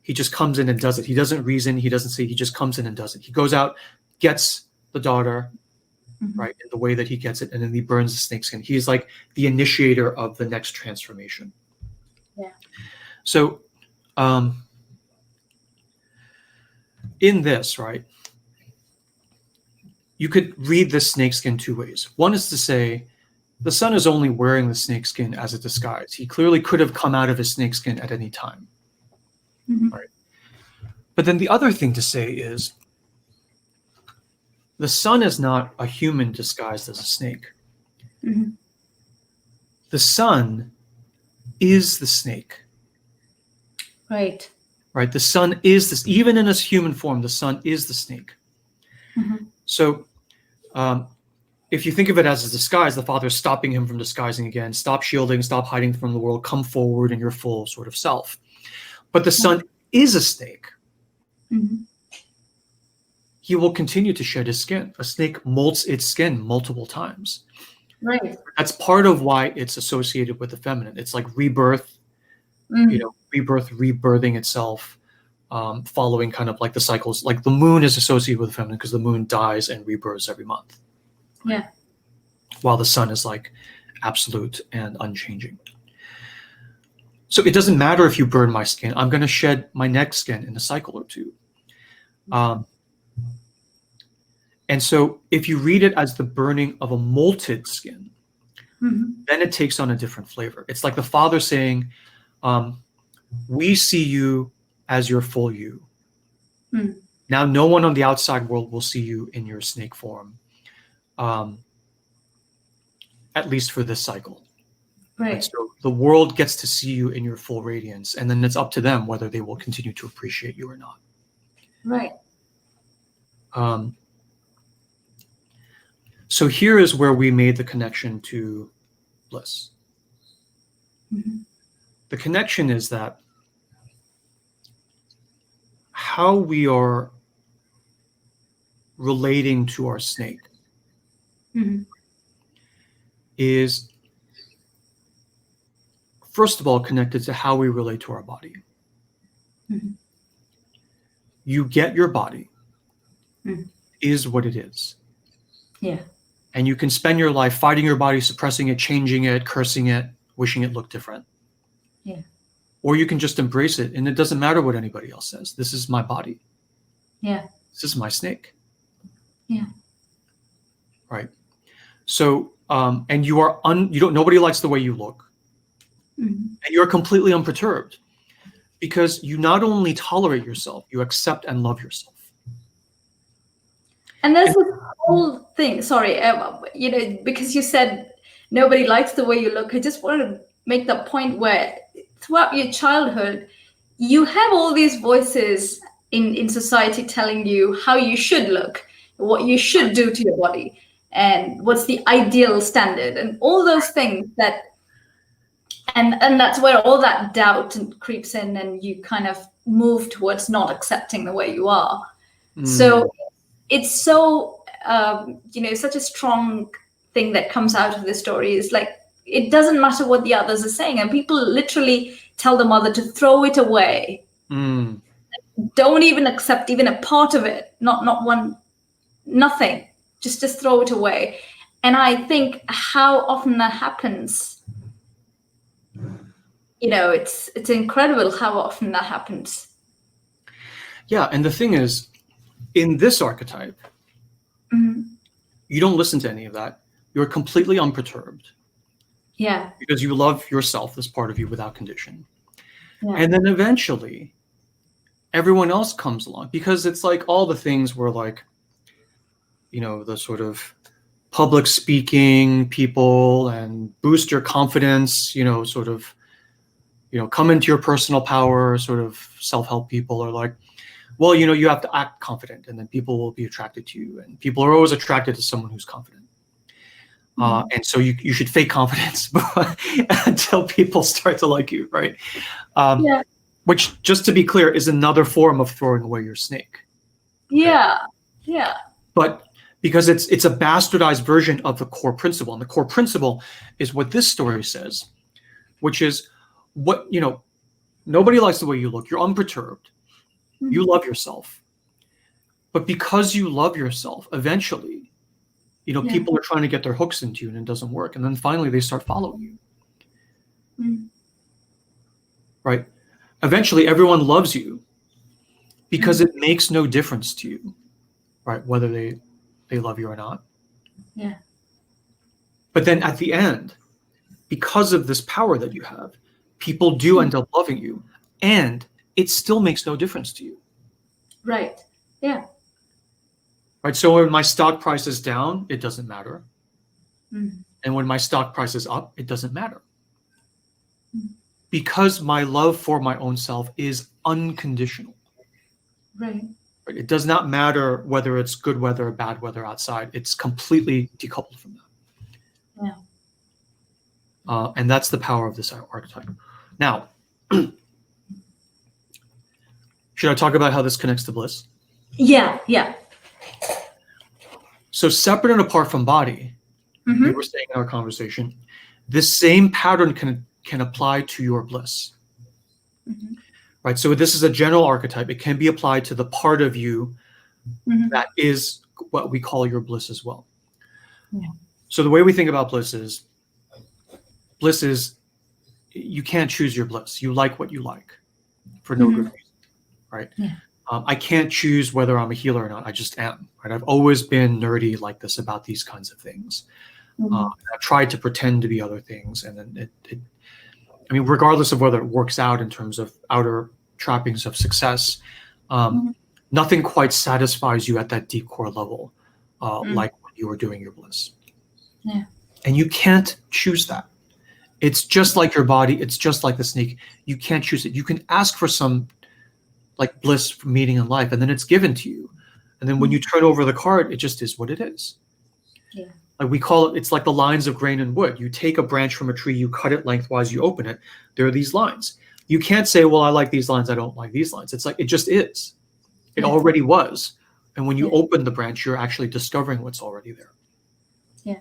He just comes in and does it. He doesn't reason. He doesn't say. He just comes in and does it. He goes out, gets the daughter, right, in the way that he gets it, and then he burns the snakeskin. He's like the initiator of the next transformation. Yeah. So, in this, right, you could read this snakeskin two ways. One is to say, the son is only wearing the snakeskin as a disguise. He clearly could have come out of his snakeskin at any time. Right? But then the other thing to say is, the son is not a human disguised as a snake. The son is the snake. Right. Right? The son is this, even in his human form, the son is the snake. So if you think of it as a disguise, the father is stopping him from disguising again. Stop shielding, stop hiding from the world, come forward in your full sort of self. But the son is a snake. He will continue to shed his skin. A snake molts its skin multiple times. Right. That's part of why it's associated with the feminine. It's like rebirth, rebirthing itself, following kind of like the cycles. Like the moon is associated with the feminine because the moon dies and rebirths every month. Yeah. While the sun is like absolute and unchanging. So it doesn't matter if you burn my skin. I'm going to shed my next skin in a cycle or two. And so if you read it as the burning of a molted skin, then it takes on a different flavor. It's like the father saying, we see you as your full you. Now no one on the outside world will see you in your snake form, at least for this cycle. Right. So the world gets to see you in your full radiance, and then it's up to them whether they will continue to appreciate you or not. Right. So here is where we made the connection to Bliss. The connection is that how we are relating to our snake is, first of all, connected to how we relate to our body. You get your body is what it is. Yeah. And you can spend your life fighting your body, suppressing it, changing it, cursing it, wishing it looked different. Yeah. Or you can just embrace it, and it doesn't matter what anybody else says. This is my body. Yeah. This is my snake. Yeah. Right. So, and you are nobody likes the way you look. And you're completely unperturbed because you not only tolerate yourself, you accept and love yourself. And there's this whole thing, sorry, because you said nobody likes the way you look. I just wanted to make the point where throughout your childhood, you have all these voices in society telling you how you should look, what you should do to your body, and what's the ideal standard, and all those things that, and that's where all that doubt creeps in, and you kind of move towards not accepting the way you are. So it's so such a strong thing that comes out of this story is like, it doesn't matter what the others are saying, and people literally tell the mother to throw it away. Don't even accept even a part of it, not one, nothing, just throw it away. And I think how often that happens, it's incredible how often that happens. Yeah, and the thing is, in this archetype, you don't listen to any of that. You're completely unperturbed. Yeah. Because you love yourself, this part of you, without condition. Yeah. And then eventually, everyone else comes along, because it's like all the things were like, the sort of public speaking people and boost your confidence, sort of, come into your personal power, sort of self-help people are like, well, you have to act confident, and then people will be attracted to you, and people are always attracted to someone who's confident. And so you should fake confidence until people start to like you, right? Which, just to be clear, is another form of throwing away your snake. Yeah, yeah. But because it's a bastardized version of the core principle, and the core principle is what this story says, which is what nobody likes the way you look. You're unperturbed. You love yourself. But because you love yourself, eventually, people are trying to get their hooks into you, and it doesn't work. And then finally they start following you. Right? Eventually everyone loves you because it makes no difference to you, right? Whether they love you or not. Yeah. But then at the end, because of this power that you have, people do end up loving you, and it still makes no difference to you. Right. Yeah. Right. So when my stock price is down, it doesn't matter. And when my stock price is up, it doesn't matter. Because my love for my own self is unconditional. Right. It does not matter whether it's good weather or bad weather outside. It's completely decoupled from that. Yeah. And that's the power of this archetype. Now, should I talk about how this connects to bliss? Yeah, yeah. So separate and apart from body, we were saying in our conversation, this same pattern can apply to your bliss. Right? So this is a general archetype. It can be applied to the part of you that is what we call your bliss as well. Yeah. So the way we think about bliss is you can't choose your bliss. You like what you like for no good reason, right? Yeah. I can't choose whether I'm a healer or not. I just am, right? I've always been nerdy like this about these kinds of things. I've tried to pretend to be other things, and then regardless of whether it works out in terms of outer trappings of success, nothing quite satisfies you at that deep core level, like when you were doing your bliss. Yeah. And you can't choose that. It's just like your body. It's just like the snake. You can't choose it. You can ask for some like bliss, meaning in life, and then it's given to you. And then when you turn over the card, it just is what it is. Yeah. Like we call it, it's like the lines of grain and wood. You take a branch from a tree, you cut it lengthwise, you open it. There are these lines. You can't say, well, I like these lines, I don't like these lines. It's like, it just is. It already was. And when you open the branch, you're actually discovering what's already there. Yeah.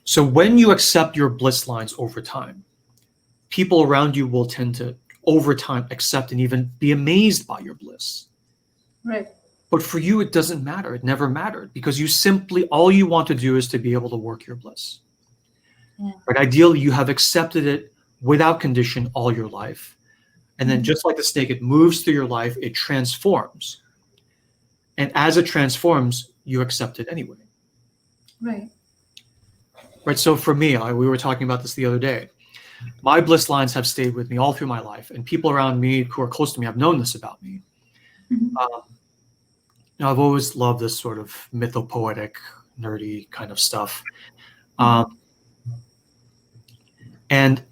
So when you accept your bliss lines over time, people around you will tend to, over time, accept and even be amazed by your bliss. Right. But for you, it doesn't matter. It never mattered, because you simply, all you want to do is to be able to work your bliss. Yeah. But ideally, you have accepted it without condition all your life. And then just like the snake, it moves through your life, it transforms. And as it transforms, you accept it anyway. Right. Right. So for me, we were talking about this the other day. My bliss lines have stayed with me all through my life, and people around me who are close to me have known this about me. Now, I've always loved this sort of mythopoetic, nerdy kind of stuff. And,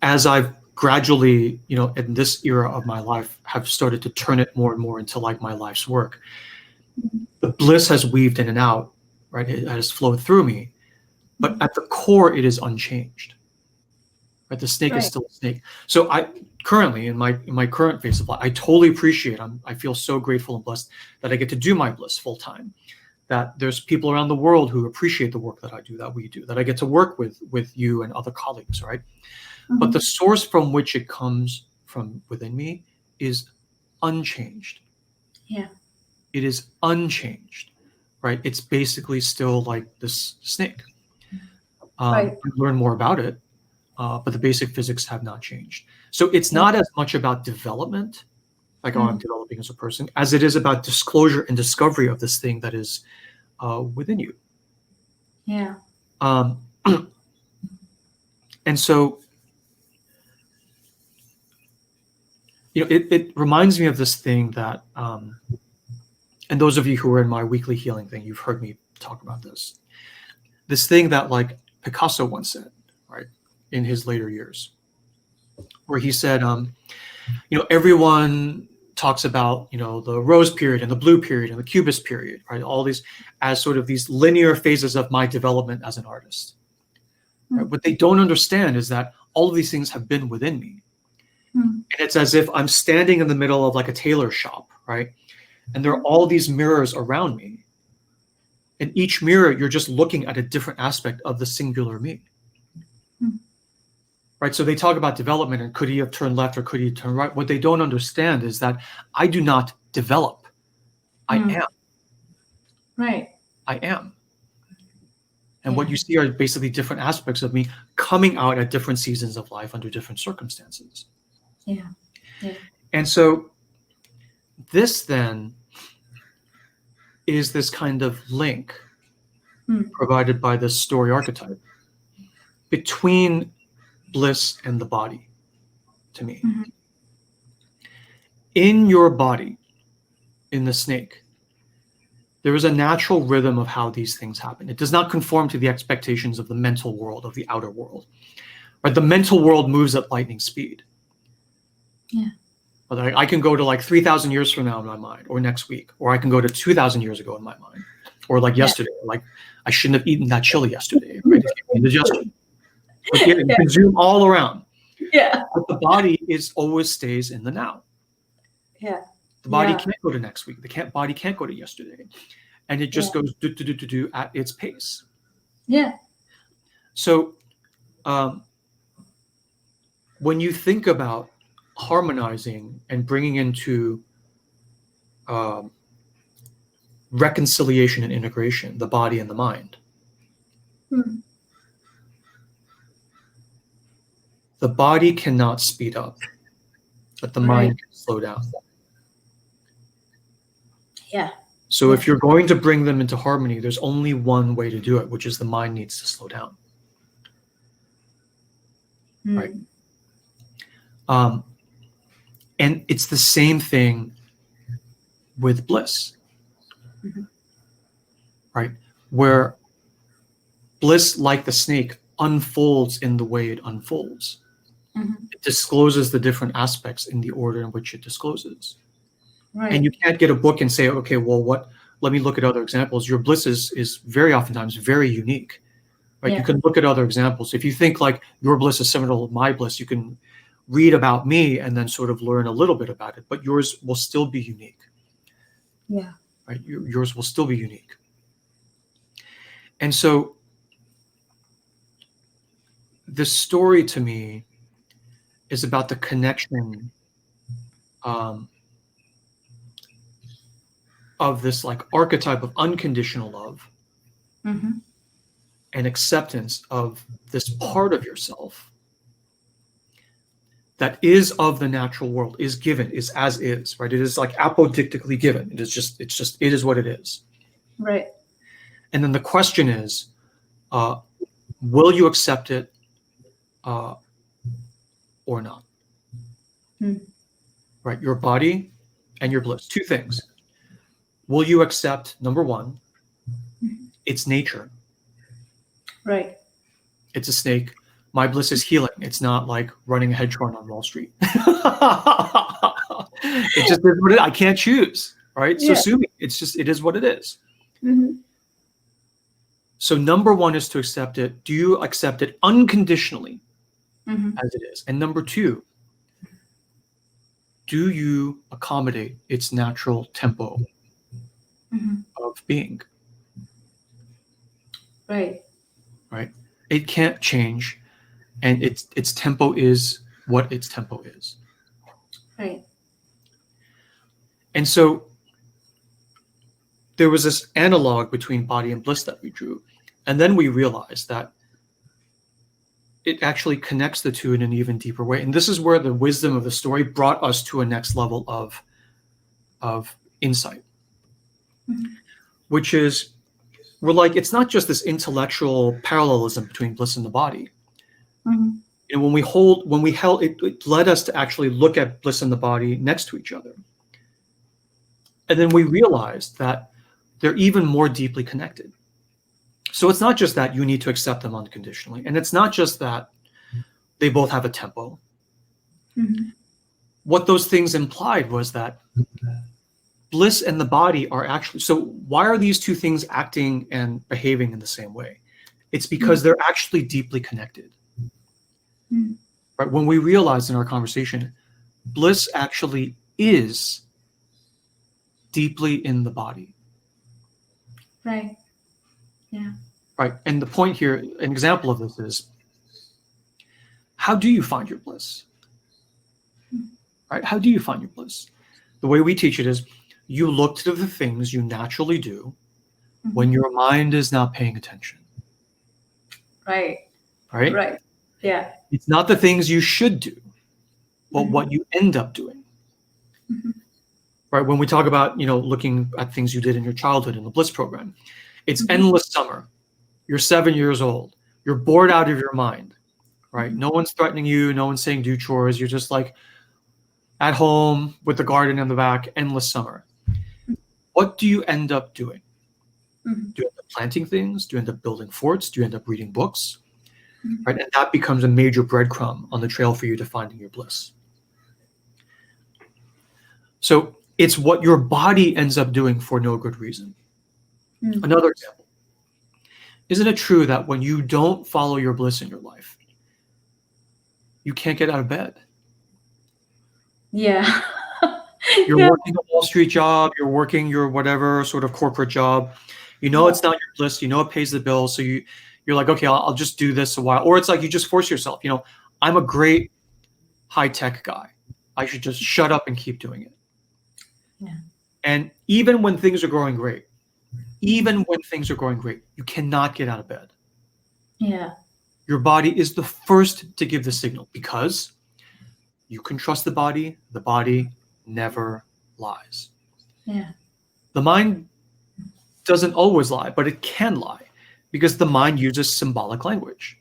as I've gradually, in this era of my life, have started to turn it more and more into like my life's work, the bliss has weaved in and out, right? It has flowed through me. but at the core, it is unchanged. Right? The snake is still a snake. So I currently, in my current phase of life, I totally appreciate. I feel so grateful and blessed that I get to do my bliss full time. That there's people around the world who appreciate the work that I do, that we do, that I get to work with you and other colleagues, right? But the source from which it comes from within me is unchanged. Yeah. It is unchanged, right? It's basically still like this snake. I learn more about it, but the basic physics have not changed. So it's not as much about development, like I'm developing as a person, as it is about disclosure and discovery of this thing that is within you. Yeah. And so, it reminds me of this thing that, and those of you who are in my weekly healing thing, you've heard me talk about this. This thing that like Picasso once said, right, in his later years, where he said, everyone talks about, the rose period and the blue period and the cubist period, right? All these as sort of these linear phases of my development as an artist. Right? What they don't understand is that all of these things have been within me. And it's as if I'm standing in the middle of like a tailor shop, right? And there are all these mirrors around me. In each mirror, you're just looking at a different aspect of the singular me. Right? So they talk about development and could he have turned left or could he have turned right? What they don't understand is that I do not develop. I am. Right. I am. And what you see are basically different aspects of me coming out at different seasons of life under different circumstances. Yeah. And so this then is this kind of link provided by this story archetype between bliss and the body to me. In your body, in the snake, there is a natural rhythm of how these things happen. It does not conform to the expectations of the mental world, of the outer world. Right? The mental world moves at lightning speed. Yeah. But I can go to like 3,000 years from now in my mind, or next week, or I can go to 2,000 years ago in my mind, or like yesterday, like I shouldn't have eaten that chili yesterday, right? Indigestion. But you can zoom all around. Yeah. But the body always stays in the now. Yeah. The body can't go to next week. The body can't go to yesterday. And it just goes do at its pace. Yeah. So when you think about harmonizing and bringing into reconciliation and integration, the body and the mind, the body cannot speed up, but the mind can slow down. Yeah. So if you're going to bring them into harmony, there's only one way to do it, which is the mind needs to slow down. Right? And it's the same thing with bliss. Right? Where bliss, like the snake, unfolds in the way it unfolds. It discloses the different aspects in the order in which it discloses. Right. And you can't get a book and say, okay, well, let me look at other examples. Your bliss is very oftentimes very unique. Right? You can look at other examples. If you think like your bliss is similar to my bliss, you can read about me and then sort of learn a little bit about it, but yours will still be unique. Yeah. Right? Yours will still be unique. And so the story to me is about the connection of this like archetype of unconditional love and acceptance of this part of yourself that is of the natural world, is given, is as is, right? It is like apodictically given. It is what it is. Right. And then the question is, will you accept it or not? Right? Your body and your bliss. Two things. Will you accept, number one, its nature? Right. It's a snake. My bliss is healing. It's not like running a hedge fund on Wall Street. It just is what I can't choose. Right. So sue me. It is what it is. So number one is to accept it. Do you accept it unconditionally as it is? And number two, do you accommodate its natural tempo of being? Right. Right? It can't change, and its tempo is what its tempo is. Right. And so there was this analog between body and bliss that we drew. And then we realized that it actually connects the two in an even deeper way. And this is where the wisdom of the story brought us to a next level of insight, which is, we're like, it's not just this intellectual parallelism between bliss and the body. And when we held, it led us to actually look at bliss and the body next to each other. And then we realized that they're even more deeply connected. So it's not just that you need to accept them unconditionally. And it's not just that they both have a tempo. What those things implied was that bliss and the body are actually, so why are these two things acting and behaving in the same way? It's because they're actually deeply connected. Right? When we realized in our conversation, bliss actually is deeply in the body. Right. Yeah. Right. And the point here, an example of this is, how do you find your bliss? Right? How do you find your bliss? The way we teach it is, you look to the things you naturally do when your mind is not paying attention. Right. Right? Right. Yeah. It's not the things you should do, but what you end up doing. Right? When we talk about, looking at things you did in your childhood in the Bliss program, it's endless summer. You're 7 years old. You're bored out of your mind. Right? No one's threatening you. No one's saying do chores. You're just like at home with the garden in the back, endless summer. What do you end up doing? Do you end up planting things? Do you end up building forts? Do you end up reading books? Right? And that becomes a major breadcrumb on the trail for you to finding your bliss. So it's what your body ends up doing for no good reason. Another example. Isn't it true that when you don't follow your bliss in your life, you can't get out of bed? Yeah. You're working a Wall Street job, you're working your whatever sort of corporate job. It's not your bliss, it pays the bills. So you're like, okay, I'll just do this a while. Or it's like you just force yourself, I'm a great high-tech guy. I should just shut up and keep doing it. Yeah. And even when things are going great, you cannot get out of bed. Yeah. Your body is the first to give the signal because you can trust the body. The body never lies. Yeah. The mind doesn't always lie, but it can lie because the mind uses symbolic language.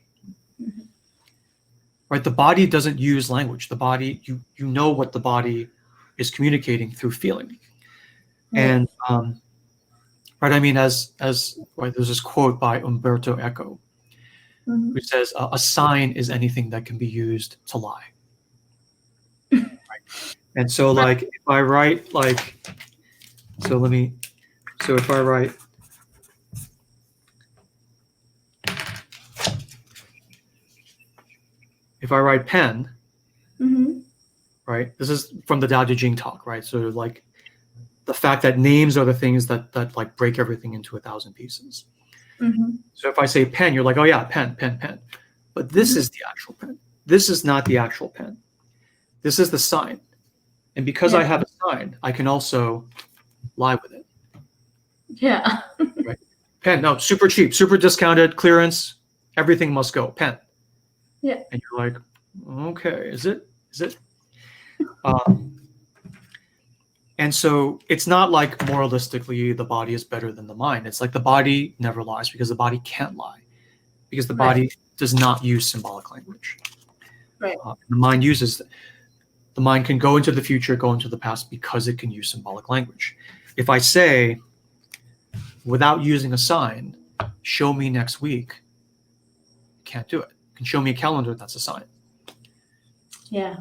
Right? The body doesn't use language. The body, you know what the body is communicating through feeling. And right, I mean, as right, there's this quote by Umberto Eco, who says, "A sign is anything that can be used to lie." Right? And so, like, if I write, if I write pen, right? This is from the Tao Te Ching talk, right? So like the fact that names are the things that like break everything into 1,000 pieces. So if I say pen, you're like, oh yeah, pen. But this is the actual pen. This is not the actual pen. This is the sign. And because I have a sign, I can also lie with it. Yeah. Right? Pen, no, super cheap, super discounted, clearance, everything must go. Pen. Yeah. And you're like, okay, is it? And so it's not like moralistically the body is better than the mind. It's like the body never lies because the body can't lie because the body does not use symbolic language. Right. The mind can go into the future, go into the past because it can use symbolic language. If I say, without using a sign, show me next week, can't do it. You can show me a calendar, that's a sign. Yeah.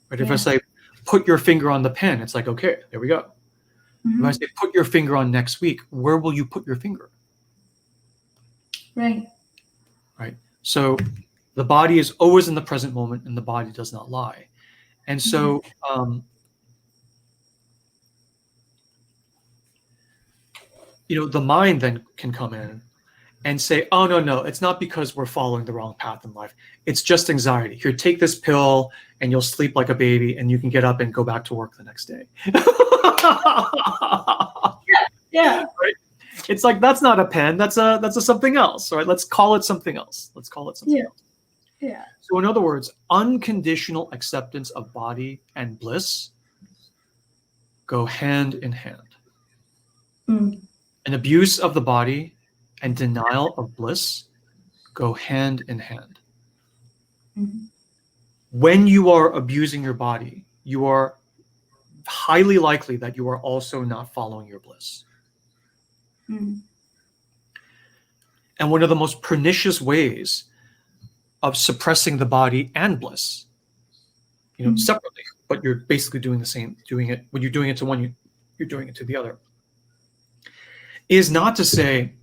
Right? If I say, put your finger on the pen, it's like, okay, there we go. If I say, put your finger on next week, where will you put your finger? Right. right? So the body is always in the present moment, and the body does not lie. And so the mind then can come in and say, oh, no, it's not because we're following the wrong path in life. It's just anxiety. Here, take this pill and you'll sleep like a baby and you can get up and go back to work the next day. Yeah. Right? It's like, that's not a pen. That's a something else, right? Let's call it something else. Let's call it something else. Yeah. So in other words, unconditional acceptance of body and bliss go hand in hand. An abuse of the body and denial of bliss go hand in hand. When you are abusing your body, you are highly likely that you are also not following your bliss. And one of the most pernicious ways of suppressing the body and bliss, separately, but you're basically doing the same, when you're doing it to one, you're doing it to the other, is not to say,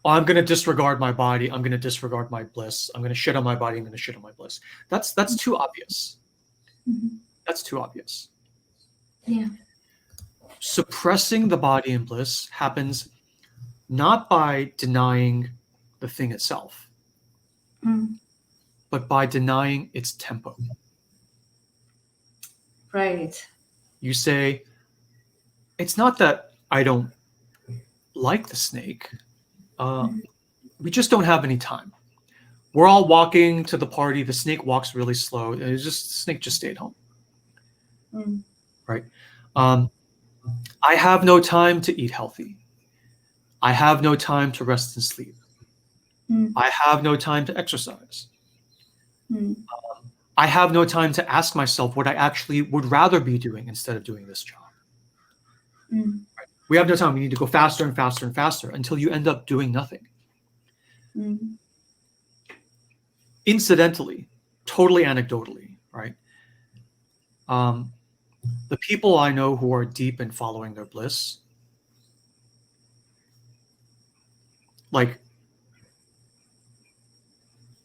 oh, I'm going to disregard my body, I'm going to disregard my bliss, I'm going to shit on my body, I'm going to shit on my bliss. That's too obvious. That's too obvious. Yeah. Suppressing the body and bliss happens not by denying the thing itself, but by denying its tempo. Right. You say, it's not that I don't like the snake. We just don't have any time. We're all walking to the party. The snake walks really slow. The snake just stayed home. Right. I have no time to eat healthy. I have no time to rest and sleep. I have no time to exercise. I have no time to ask myself what I actually would rather be doing instead of doing this job. Right? We have no time. We need to go faster and faster and faster until you end up doing nothing. Incidentally, totally anecdotally, right? The people I know who are deep in following their bliss, like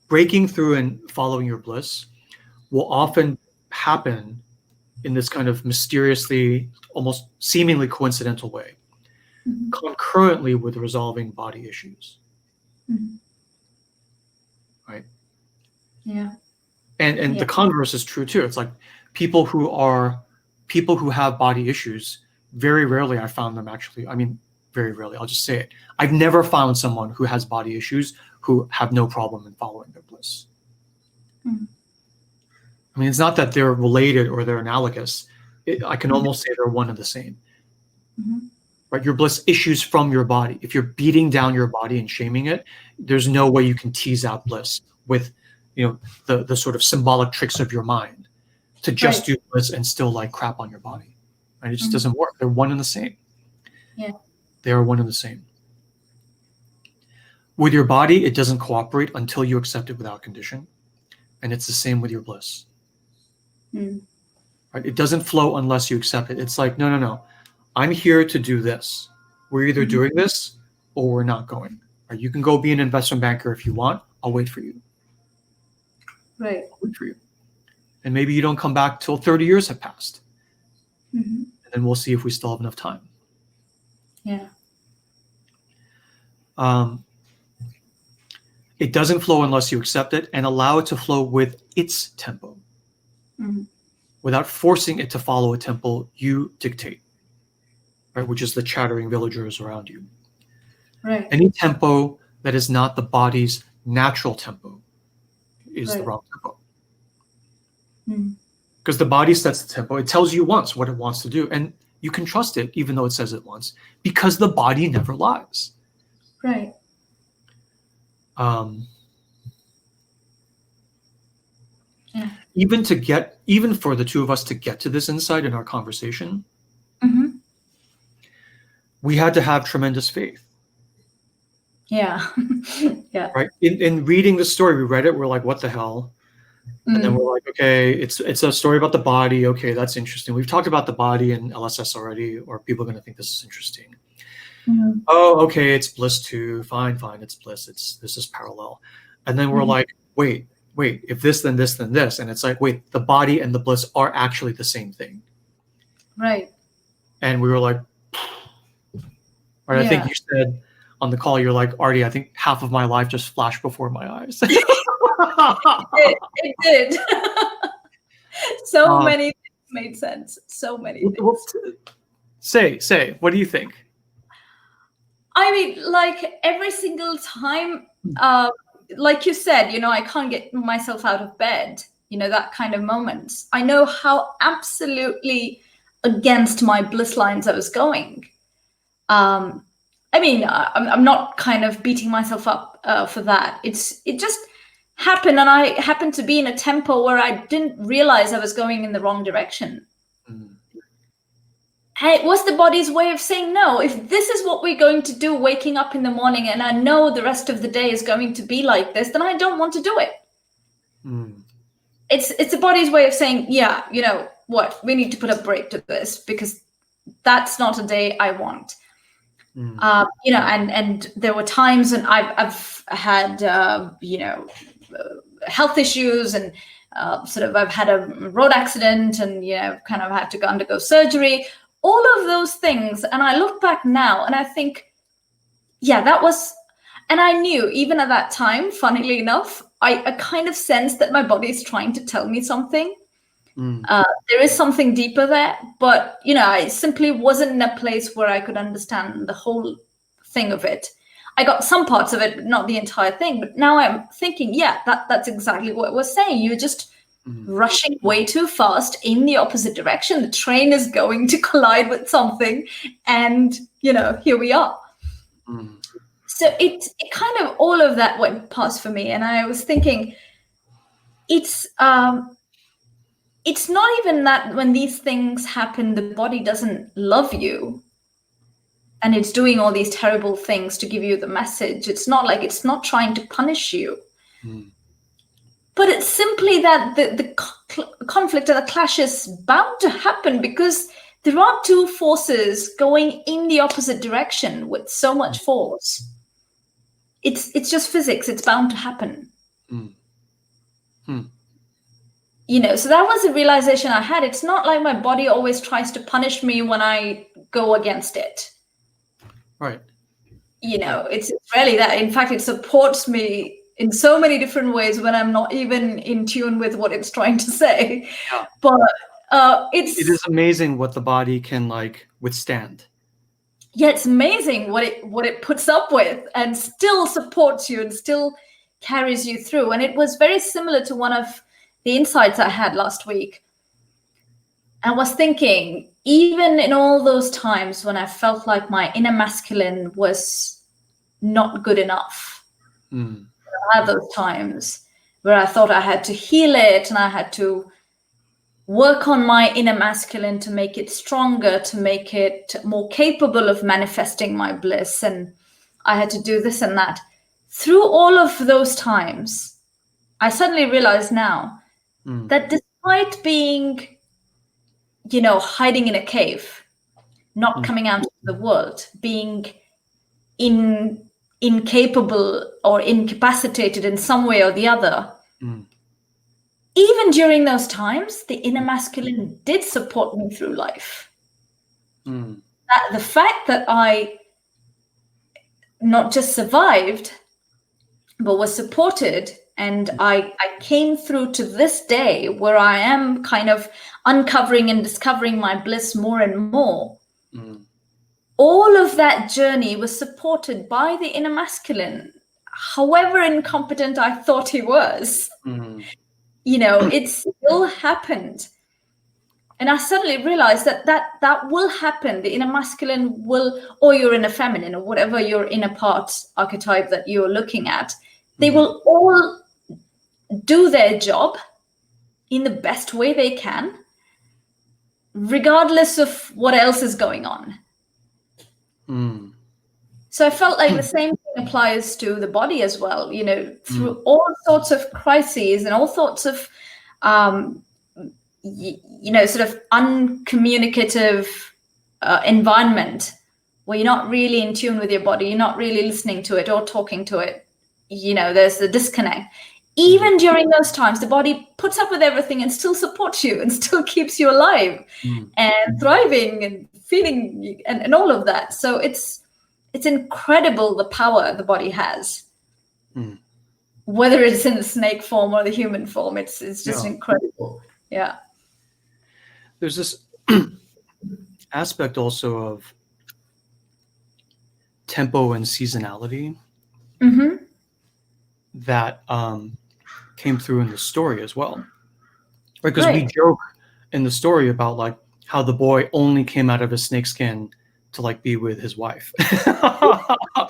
breaking through and following your bliss will often happen in this kind of mysteriously, almost seemingly coincidental way, concurrently with resolving body issues. Right? Yeah. And the converse is true too. It's like people who have body issues, very rarely I found them actually, very rarely, I'll just say it. I've never found someone who has body issues who have no problem in following their bliss. It's not that they're related or they're analogous. I can almost say they're one and the same. Right? Your bliss issues from your body. If you're beating down your body and shaming it, there's no way you can tease out bliss with, the sort of symbolic tricks of your mind to just do bliss and still like crap on your body. Right? It just doesn't work. They're one and the same. Yeah. They are one and the same. With your body, it doesn't cooperate until you accept it without condition. And it's the same with your bliss. Right? It doesn't flow unless you accept it. It's like, no. I'm here to do this. We're either doing this or we're not going. Right? You can go be an investment banker if you want. I'll wait for you. Right. I'll wait for you. And maybe you don't come back till 30 years have passed. And then we'll see if we still have enough time. Yeah. It doesn't flow unless you accept it and allow it to flow with its tempo. Without forcing it to follow a tempo you dictate, right? Which is the chattering villagers around you. Right. Any tempo that is not the body's natural tempo is the wrong tempo. Because the body sets the tempo. It tells you once what it wants to do. And you can trust it even though it says it once because the body never lies. Right. Even for the two of us to get to this insight in our conversation, we had to have tremendous faith. Yeah. Yeah. Right. In reading the story, we read it. We're like, what the hell? And then we're like, okay, it's a story about the body. Okay, that's interesting. We've talked about the body in LSS already, or people are going to think this is interesting. Oh, okay, it's Bliss 2. Fine, it's Bliss. This is parallel. And then we're like, wait, if this, then this, then this. And it's like, wait, the body and the bliss are actually the same thing. Right. And we were like, right, I think you said on the call, you're like, Artie, I think half of my life just flashed before my eyes. It did. So many things made sense. So many things. Say, what do you think? I mean, like every single time, like you said, I can't get myself out of bed, that kind of moments. I know how absolutely against my bliss lines I was going. I mean, I'm not kind of beating myself up for that. It just happened, and I happened to be in a tempo where I didn't realize I was going in the wrong direction. And it was the body's way of saying, no, if this is what we're going to do waking up in the morning, and I know the rest of the day is going to be like this, then I don't want to do it. It's the body's way of saying, yeah, what, we need to put a break to this, because that's not a day I want. And there were times when I've had, health issues, and I've had a road accident, and, kind of had to undergo surgery, all of those things. And I look back now and I think, yeah, that was, and I knew even at that time, funnily enough, I kind of sensed that my body is trying to tell me something. There is something deeper there, but, I simply wasn't in a place where I could understand the whole thing of it. I got some parts of it, but not the entire thing. But now I'm thinking, yeah, that's exactly what we're saying. You're just rushing way too fast in the opposite direction. The train is going to collide with something, and, here we are. So it kind of, all of that went past for me. And I was thinking, it's not even that when these things happen, the body doesn't love you and it's doing all these terrible things to give you the message. It's not like it's not trying to punish you. But it's simply that the conflict or the clash is bound to happen, because there are two forces going in the opposite direction with so much force. It's just physics. It's bound to happen. So that was a realization I had. It's not like my body always tries to punish me when I go against it. Right. It's really that. In fact, it supports me in so many different ways when I'm not even in tune with what it's trying to say. Yeah. But it is amazing what the body can withstand. Yeah, it's amazing what it puts up with, and still supports you and still carries you through. And it was very similar to one of the insights I had last week. I was thinking, even in all those times when I felt like my inner masculine was not good enough, I had those times where I thought I had to heal it, and I had to work on my inner masculine to make it stronger, to make it more capable of manifesting my bliss. And I had to do this and that. Through all of those times, I suddenly realized now that despite being, hiding in a cave, not coming out into the world, being incapable or incapacitated in some way or the other, even during those times, the inner masculine did support me through life. The fact that I not just survived, but was supported, and I came through to this day where I am kind of uncovering and discovering my bliss more and more. All of that journey was supported by the inner masculine, however incompetent I thought he was. It still happened. And I suddenly realized that will happen. The inner masculine will, or your inner feminine, or whatever your inner part archetype that you're looking at, they will all do their job in the best way they can, regardless of what else is going on. So I felt like the same thing applies to the body as well, through all sorts of crises and all sorts of, sort of uncommunicative environment. where you're not really in tune with your body, you're not really listening to it or talking to it, there's the disconnect. Even during those times, the body puts up with everything and still supports you and still keeps you alive and thriving and feeling and all of that. So it's incredible the power the body has. Whether it's in the snake form or the human form, it's just incredible. Yeah. There's this aspect also of tempo and seasonality that came through in the story as well. Because we joke in the story about like how the boy only came out of his snake skin to like be with his wife.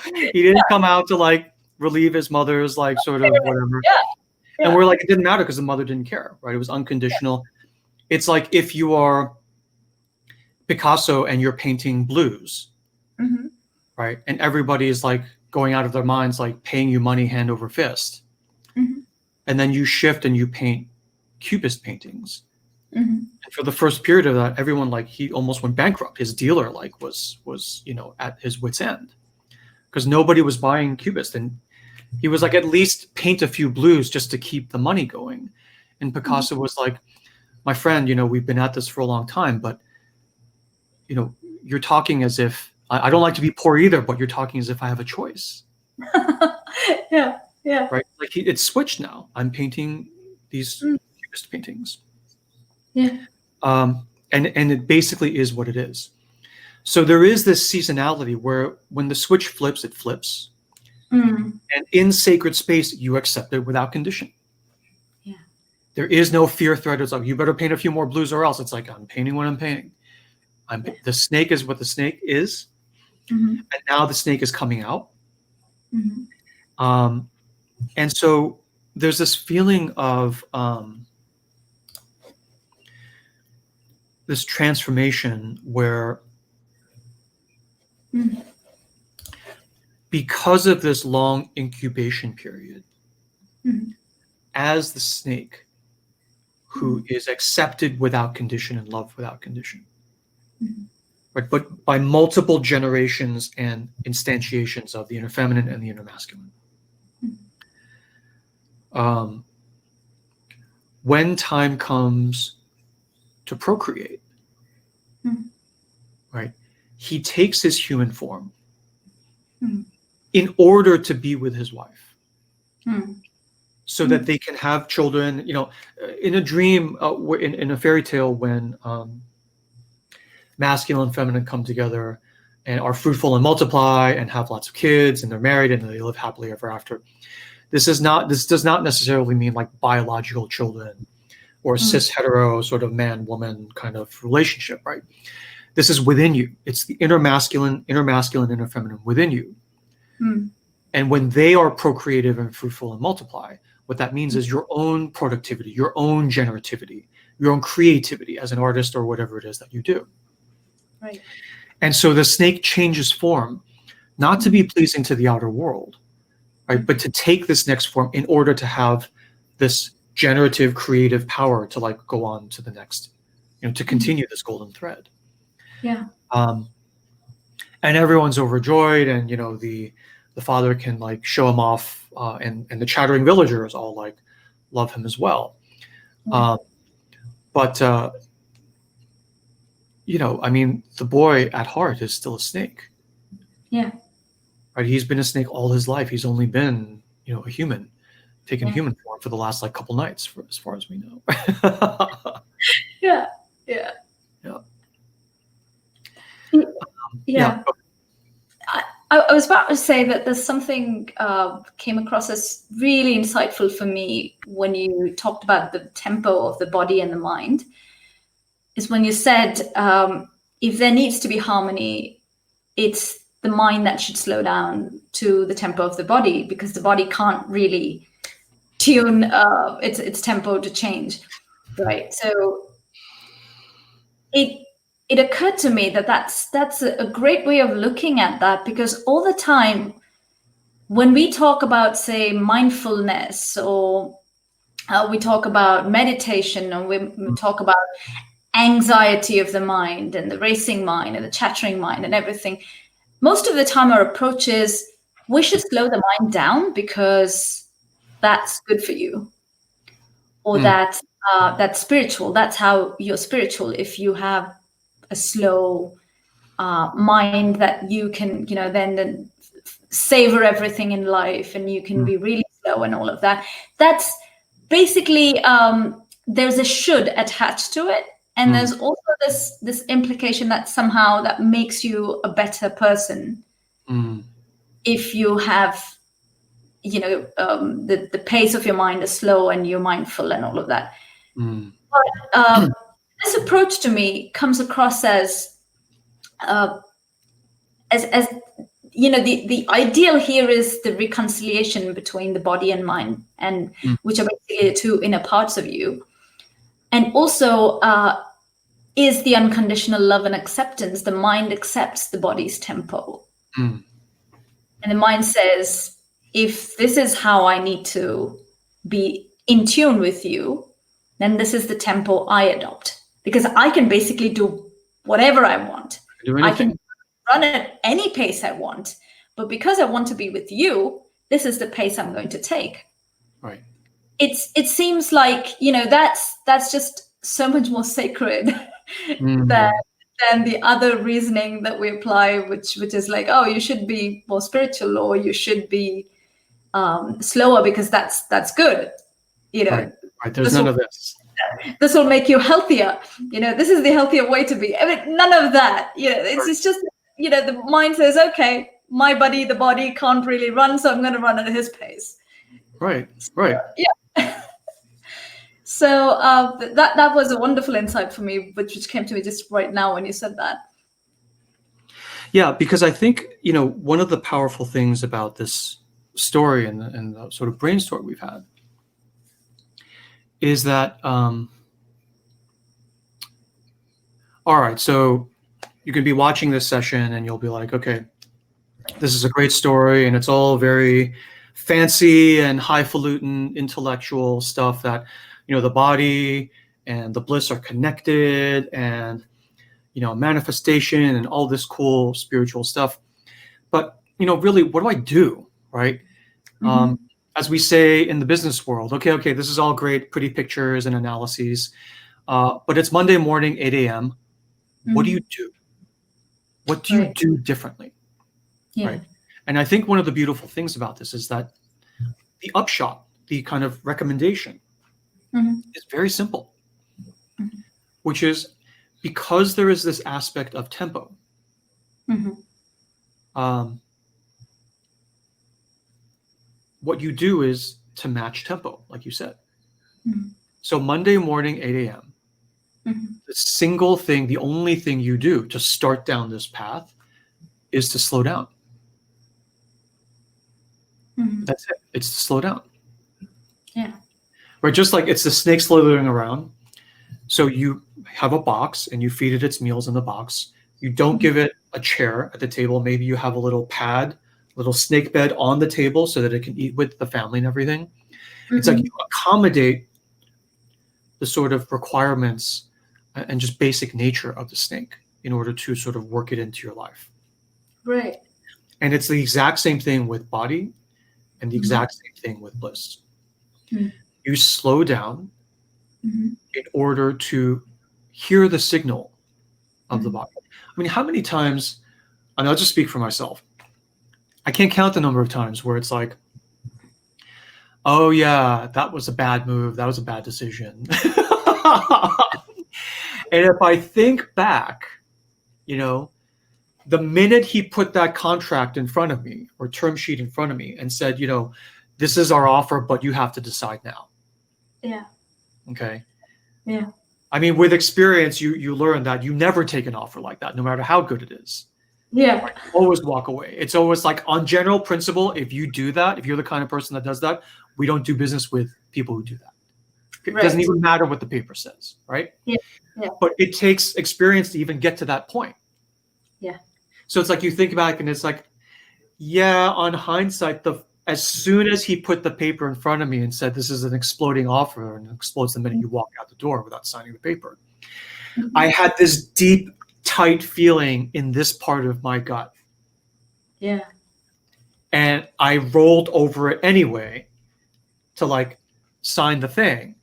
He didn't come out to like relieve his mother's like sort of whatever. And we're like, it didn't matter because the mother didn't care, right? It was unconditional. It's like if you are Picasso and you're painting blues, right? And everybody is like going out of their minds, like paying you money hand over fist. And then you shift and you paint Cubist paintings. And for the first period of that, everyone like he almost went bankrupt. His dealer like was at his wit's end because nobody was buying Cubist, and he was like, at least paint a few blues just to keep the money going. And Picasso was like, my friend, we've been at this for a long time, but you're talking as if I don't like to be poor either, but you're talking as if I have a choice. Yeah. Right. Like it's switched now. I'm painting these Cubist paintings. Yeah. And it basically is what it is. So there is this seasonality where when the switch flips, it flips. And in sacred space, you accept it without condition. Yeah. There is no fear threat. It's like, you better paint a few more blues or else. It's like, I'm painting what I'm painting. The snake is what the snake is. And now the snake is coming out. And so there's this feeling of this transformation where because of this long incubation period, as the snake who is accepted without condition and loved without condition, right? But by multiple generations and instantiations of the inner feminine and the inner masculine. When time comes to procreate, right, he takes his human form in order to be with his wife, so that they can have children. In a dream, in a fairy tale, when masculine and feminine come together and are fruitful and multiply and have lots of kids and they're married and they live happily ever after. This does not necessarily mean like biological children or cis hetero sort of man woman kind of relationship, right? This is within you. It's the inner masculine, inner feminine within you. And when they are procreative and fruitful and multiply, what that means is your own productivity, your own generativity, your own creativity as an artist or whatever it is that you do. Right. And so the snake changes form, not to be pleasing to the outer world, right? But to take this next form in order to have this generative, creative power to like go on to the next, to continue this golden thread. Yeah. And everyone's overjoyed, and the father can like show him off, and the chattering villagers all like love him as well. But the boy at heart is still a snake. Yeah. Right. He's been a snake all his life. He's only been, a human, taken human form for the last like couple nights, as far as we know. Yeah. I was about to say that there's something came across as really insightful for me when you talked about the tempo of the body and the mind, is when you said if there needs to be harmony, it's the mind that should slow down to the tempo of the body, because the body can't really tune its tempo to change, right? So it occurred to me that that's a great way of looking at that, because all the time when we talk about, say, mindfulness, or we talk about meditation, or we talk about anxiety of the mind and the racing mind and the chattering mind and everything, most of the time our approach is we should slow the mind down because that's good for you, or that's spiritual. That's how you're spiritual. If you have a slow mind, that you can, then savor everything in life, and you can be really slow and all of that. That's basically there's a should attached to it, and there's also this implication that somehow that makes you a better person if you have the pace of your mind is slow and you're mindful and all of that. But this approach to me comes across as the ideal here is the reconciliation between the body and mind, and which are basically the two inner parts of you. And also is the unconditional love and acceptance. The mind accepts the body's tempo. And the mind says, if this is how I need to be in tune with you, then this is the tempo I adopt. Because I can basically do whatever I want. I can run at any pace I want. But because I want to be with you, this is the pace I'm going to take. Right. It seems like, that's just so much more sacred than the other reasoning that we apply, which is like, oh, you should be more spiritual, or you should be slower because that's good. Right. There's none of this. This will make you healthier. This is the healthier way to be. I mean, none of that. It's just, the mind says, okay, my buddy, the body can't really run, so I'm going to run at his pace. Right. Yeah. So that was a wonderful insight for me, which came to me just right now when you said that. Yeah, because I think, one of the powerful things about this story and the sort of brain story we've had is that, all right, so you can be watching this session and you'll be like, okay, this is a great story and it's all very fancy and highfalutin intellectual stuff that, the body and the bliss are connected, and, manifestation and all this cool spiritual stuff. But, really, what do I do, right? As we say in the business world, okay, this is all great, pretty pictures and analyses, but it's Monday morning, 8 a.m. What do you do? What do you do differently? Yeah. Right. And I think one of the beautiful things about this is that the upshot, the kind of recommendation is very simple, which is because there is this aspect of tempo, what you do is to match tempo, like you said. So Monday morning, 8 a.m., the single thing, the only thing you do to start down this path is to slow down. That's it. It's to slow down. Yeah. Right. Just like it's the snake slithering around. So you have a box and you feed it its meals in the box. You don't give it a chair at the table. Maybe you have a little pad, little snake bed on the table so that it can eat with the family and everything. It's like you accommodate the sort of requirements and just basic nature of the snake in order to sort of work it into your life. Right. And it's the exact same thing with body and the exact same thing with bliss. You slow down in order to hear the signal of the body. I mean, how many times, I'll just speak for myself. I can't count the number of times where it's like, oh yeah, that was a bad move. That was a bad decision. And if I think back, the minute he put that contract in front of me or term sheet in front of me and said, this is our offer, but you have to decide now. Yeah. Okay. Yeah. I mean, with experience, you learn that you never take an offer like that, no matter how good it is. Yeah. Like, always walk away. It's always like, on general principle, if you do that, if you're the kind of person that does that, we don't do business with people who do that. It doesn't even matter what the paper says, right? Yeah. Yeah. But it takes experience to even get to that point. Yeah. So it's like you think back and it's like, yeah, on hindsight, as soon as he put the paper in front of me and said, this is an exploding offer, and it explodes the minute you walk out the door without signing the paper, I had this deep, tight feeling in this part of my gut Yeah. And I rolled over it anyway to like sign the thing.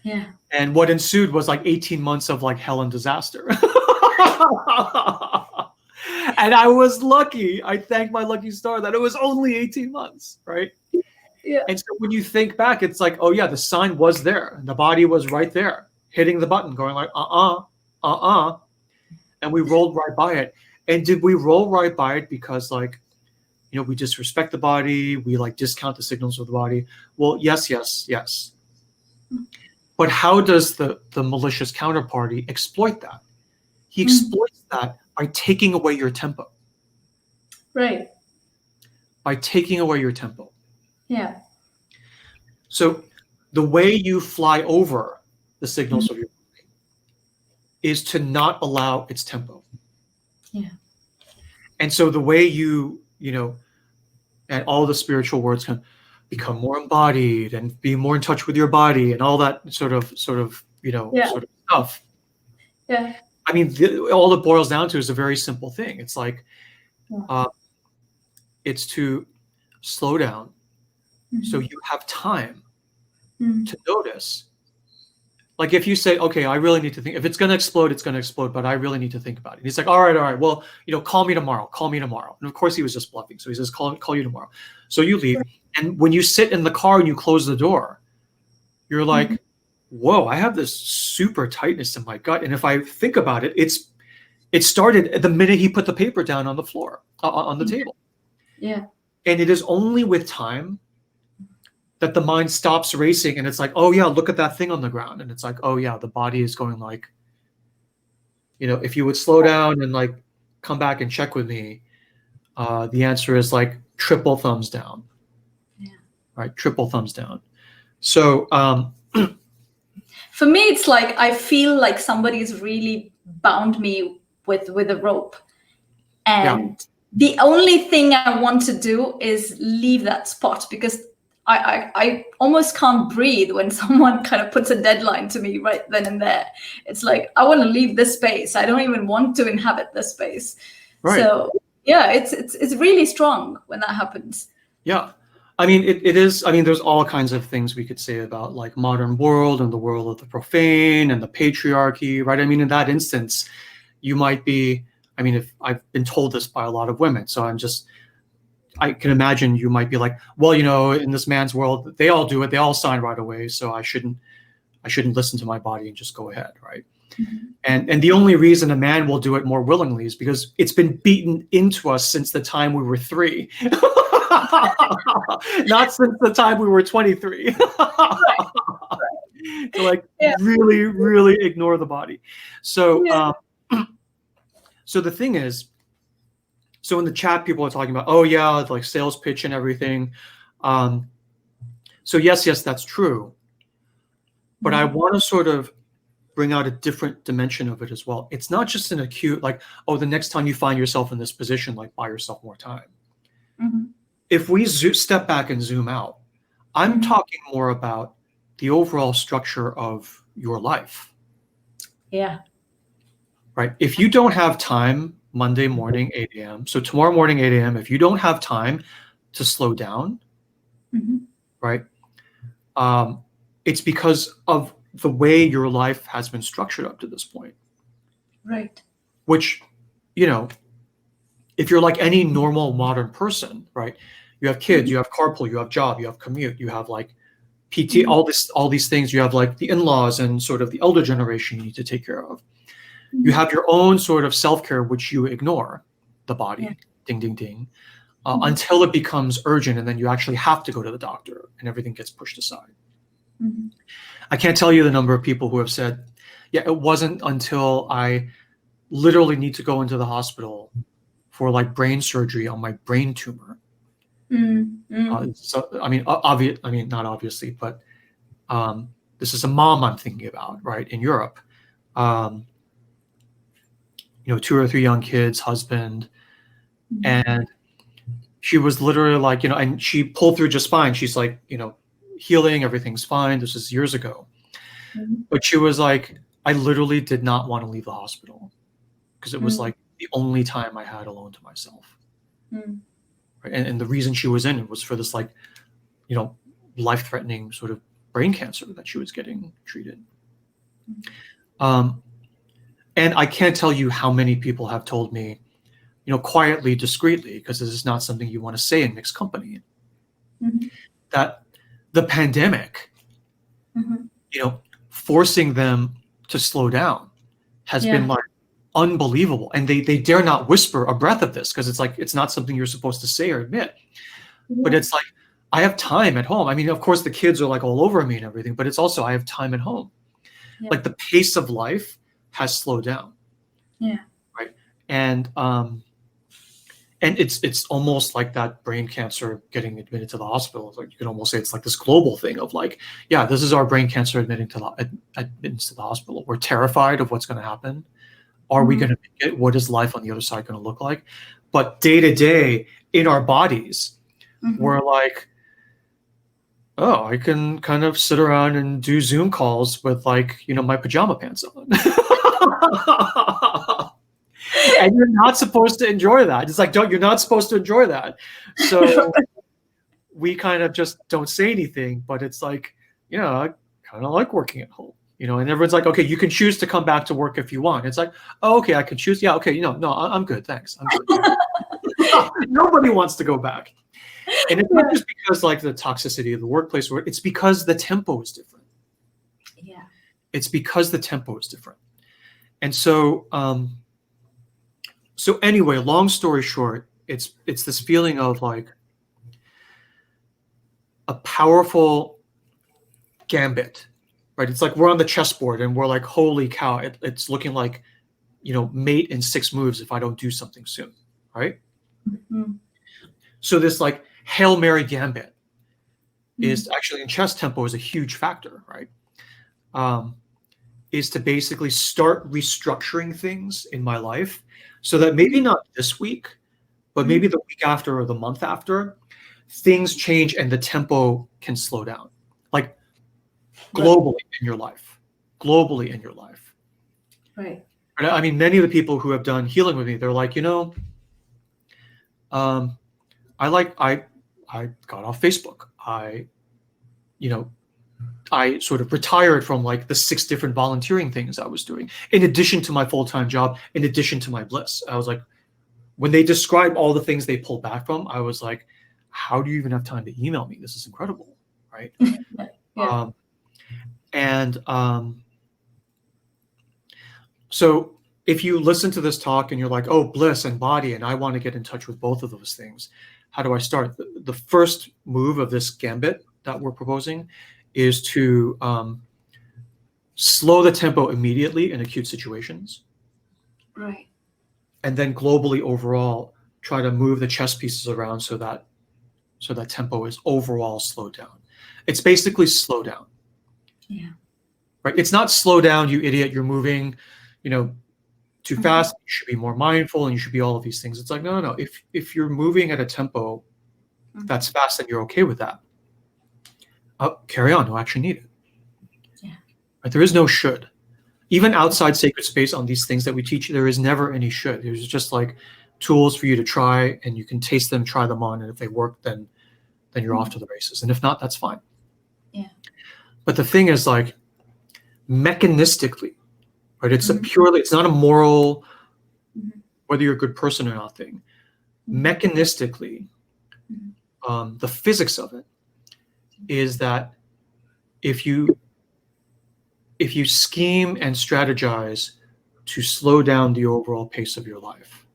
Yeah. And what ensued was like 18 months of like hell and disaster. And I was lucky. I thank my lucky star that it was only 18 months, right? Yeah. And so when you think back, it's like, oh yeah, the sign was there. The body was right there, hitting the button, going like, and we rolled right by it. And did we roll right by it because like, you know, we disrespect the body, we like discount the signals of the body? Well, yes. But how does the malicious counterparty exploit that? He exploits that by taking away your tempo. Right. By taking away your tempo. Yeah. So the way you fly over the signals of your body is to not allow its tempo. Yeah. And so the way you know, and all the spiritual words can become more embodied and be more in touch with your body and all that sort of you know, sort of stuff. Yeah. I mean, all it boils down to is a very simple thing. It's like, it's to slow down so you have time to notice. Like if you say, okay, I really need to think, if it's going to explode, it's going to explode, but I really need to think about it. And he's like, all right. Well, you know, call me tomorrow. And of course he was just bluffing. So he says, call you tomorrow. So you leave. And when you sit in the car and you close the door, you're like, whoa, I have this super tightness in my gut. And if I think about it, it started the minute he put the paper down on the floor, on the table. Yeah. And it is only with time that the mind stops racing and it's like, oh yeah, look at that thing on the ground. And it's like, oh yeah, the body is going like, you know, if you would slow down and like come back and check with me, the answer is like triple thumbs down. Yeah. Right? Triple thumbs down. So for me, it's like I feel like somebody's really bound me with a rope. And the only thing I want to do is leave that spot, because I almost can't breathe when someone kind of puts a deadline to me right then and there. It's like, I want to leave this space. I don't even want to inhabit this space. Right. So yeah, it's really strong when that happens. Yeah. I mean, it is, I mean, there's all kinds of things we could say about like modern world and the world of the profane and the patriarchy, right? I mean, in that instance, you might be, I mean, if I've been told this by a lot of women, so I can imagine you might be like, well, you know, in this man's world, they all do it. They all sign right away. So I shouldn't listen to my body and just go ahead. Right. And the only reason a man will do it more willingly is because it's been beaten into us since the time we were 3. Not since the time we were 23. To like really, really ignore the body. So, so the thing is, so in the chat, people are talking about, oh yeah, like sales pitch and everything. So yes, that's true. But I want to sort of bring out a different dimension of it as well. It's not just an acute, like, oh, the next time you find yourself in this position, like buy yourself more time. If we step back and zoom out, I'm talking more about the overall structure of your life. Yeah. Right. If you don't have time Monday morning, 8 a.m. So tomorrow morning, 8 a.m., if you don't have time to slow down, right, it's because of the way your life has been structured up to this point. Right. Which, you know, if you're like any normal modern person, right, you have kids, you have carpool, you have job, you have commute, you have like PT, all these things, you have like the in-laws and sort of the elder generation you need to take care of. You have your own sort of self-care, which you ignore, the body, ding, ding, ding, until it becomes urgent. And then you actually have to go to the doctor and everything gets pushed aside. I can't tell you the number of people who have said, yeah, it wasn't until I literally need to go into the hospital for like brain surgery on my brain tumor. So, I mean, not obviously, but this is a mom I'm thinking about, right, in Europe. You know, 2 or 3 young kids, husband, and she was literally like, you know, and she pulled through just fine. She's like, you know, healing, everything's fine. This is years ago. But she was like, I literally did not want to leave the hospital because it was like the only time I had alone to myself. right? And the reason she was in it was for this, like, you know, life-threatening sort of brain cancer that she was getting treated. And I can't tell you how many people have told me, you know, quietly, discreetly, because this is not something you want to say in mixed company, that the pandemic, you know, forcing them to slow down has been like unbelievable. And they dare not whisper a breath of this, because it's like, it's not something you're supposed to say or admit. But it's like, I have time at home. I mean, of course, the kids are like all over me and everything, but it's also, I have time at home. Like the pace of life has slowed down. Right. And it's almost like that brain cancer getting admitted to the hospital. It's like, you can almost say it's like this global thing of like, yeah, this is our brain cancer admitting to admittance to the hospital. We're terrified of what's going to happen. Are we going to make it? What is life on the other side going to look like? But day to day in our bodies, we're like, oh, I can kind of sit around and do Zoom calls with, like, you know, my pajama pants on. And you're not supposed to enjoy that. It's like, you're not supposed to enjoy that. So we kind of just don't say anything, but it's like, you know, I kind of like working at home, you know, and everyone's like, okay, you can choose to come back to work if you want. It's like, oh, okay, I can choose. Yeah. Okay. You know, no, I'm good. Thanks. I'm good. Nobody wants to go back. And it's not just because like the toxicity of the workplace, it's because the tempo is different. Yeah. It's because the tempo is different. And so, so anyway, long story short, it's this feeling of like a powerful gambit, right? It's like we're on the chessboard and we're like, holy cow, it's looking like, you know, mate in 6 moves if I don't do something soon, right? So this like Hail Mary gambit is actually in chess, tempo is a huge factor, right? Is to basically start restructuring things in my life so that maybe not this week, but maybe the week after or the month after, things change and the tempo can slow down, like globally in your life, Right. I mean, many of the people who have done healing with me, they're like, you know, I got off Facebook. I sort of retired from like the 6 different volunteering things I was doing, in addition to my full-time job, in addition to my Bliss. I was like, when they describe all the things they pulled back from, I was like, how do you even have time to email me? This is incredible, right? So if you listen to this talk and you're like, oh, Bliss and body, and I want to get in touch with both of those things, how do I start? The first move of this gambit that we're proposing is to slow the tempo immediately in acute situations. Right. And then globally overall, try to move the chess pieces around so that tempo is overall slowed down. It's basically slow down. Yeah. Right? It's not slow down, you idiot, you're moving, you know, too fast, you should be more mindful and you should be all of these things. It's like, no. If you're moving at a tempo that's fast and you're okay with that, carry on, no action needed. Yeah. Right? There is no should. Even outside sacred space on these things that we teach, there is never any should. There's just like tools for you to try, and you can taste them, try them on, and if they work, then you're off to the races. And if not, that's fine. Yeah. But the thing is, like, mechanistically, right? It's it's not a moral, whether you're a good person or not thing. Mechanistically, the physics of it is that if you scheme and strategize to slow down the overall pace of your life,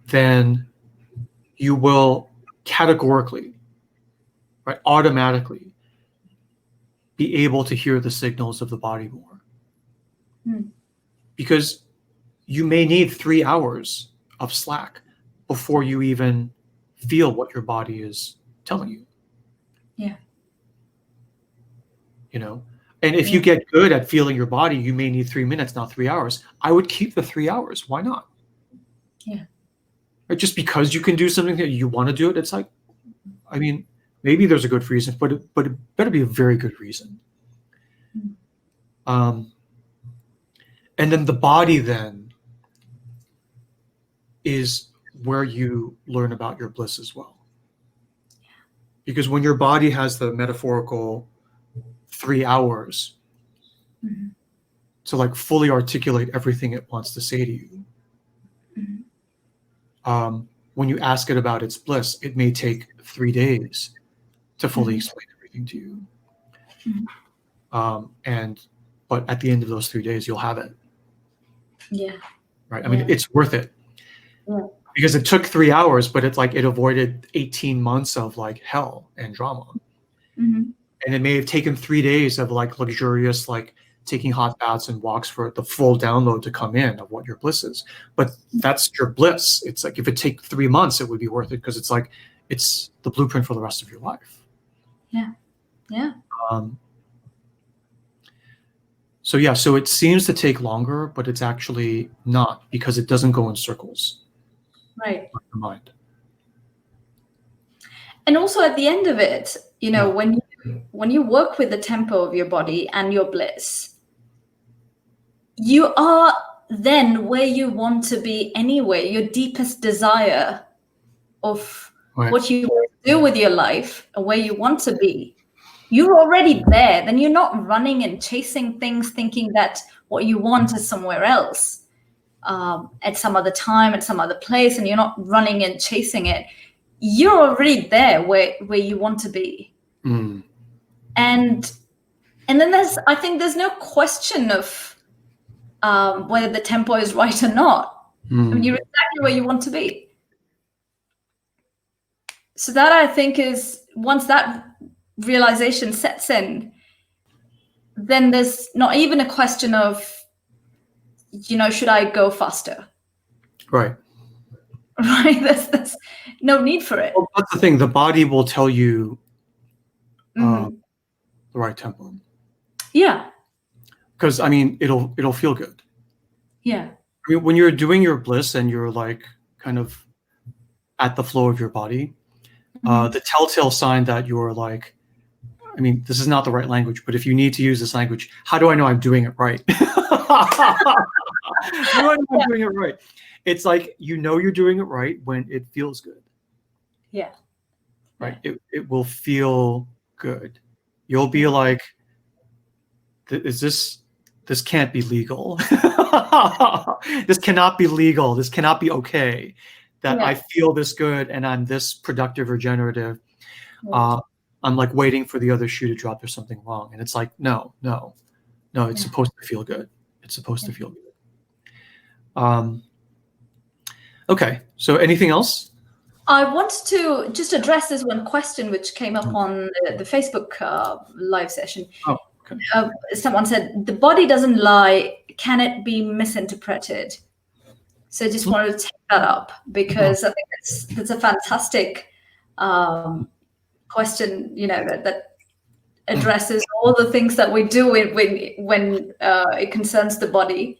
then you will categorically, right, automatically be able to hear the signals of the body more. Because you may need 3 hours of slack before you even feel what your body is telling you. Yeah. You know, and if you get good at feeling your body, you may need 3 minutes, not 3 hours. I would keep the 3 hours. Why not? Yeah. Right? Just because you can do something that you want to do it, it's like, I mean, maybe there's a good reason, but it better be a very good reason. And then the body then is where you learn about your bliss as well. Because when your body has the metaphorical 3 hours Mm-hmm. to like fully articulate everything it wants to say to you, when you ask it about its bliss, it may take 3 days to fully explain everything to you. But at the end of those 3 days, you'll have it. Yeah. Right. I mean, it's worth it. Yeah. Because it took 3 hours, but it's like it avoided 18 months of like hell and drama. And it may have taken 3 days of like luxurious, like taking hot baths and walks for the full download to come in of what your bliss is. But that's your bliss. It's like if it take 3 months, it would be worth it because it's like it's the blueprint for the rest of your life. Yeah. Yeah. So yeah, so it seems to take longer, but it's actually not because it doesn't go in circles. Right. Like the mind. And also at the end of it, you know, when you work with the tempo of your body and your bliss, you are then where you want to be anyway. Your deepest desire of what you want to do with your life and where you want to be, you're already there. Then you're not running and chasing things thinking that what you want is somewhere else, at some other time, at some other place, and you're not running and chasing it. You're already there where you want to be. And then I think there's no question of whether the tempo is right or not. I mean, you're exactly where you want to be. So that I think is, once that realization sets in, then there's not even a question of, you know, should I go faster? Right. Right. There's no need for it. Well, that's the thing. The body will tell you the right tempo. Yeah. Because I mean, it'll feel good. Yeah. I mean, when you're doing your bliss and you're like kind of at the flow of your body, the telltale sign that you're like, I mean, this is not the right language, but if you need to use this language, how do I know I'm doing it right? How do I know I'm doing it right? It's like, you know, you're doing it right when it feels good. Yeah. Right. It will feel good. You'll be like, this can't be legal. This cannot be legal. This cannot be okay. That I feel this good and I'm this productive or generative. I'm like waiting for the other shoe to drop. There's something wrong. And it's like, no. It's supposed to feel good. It's supposed to feel good. Okay. So anything else? I wanted to just address this one question which came up on the Facebook live session. Oh, okay. Someone said, the body doesn't lie. Can it be misinterpreted? So I just wanted to take that up because I think that's a fantastic question, you know, that addresses all the things that we do when it concerns the body.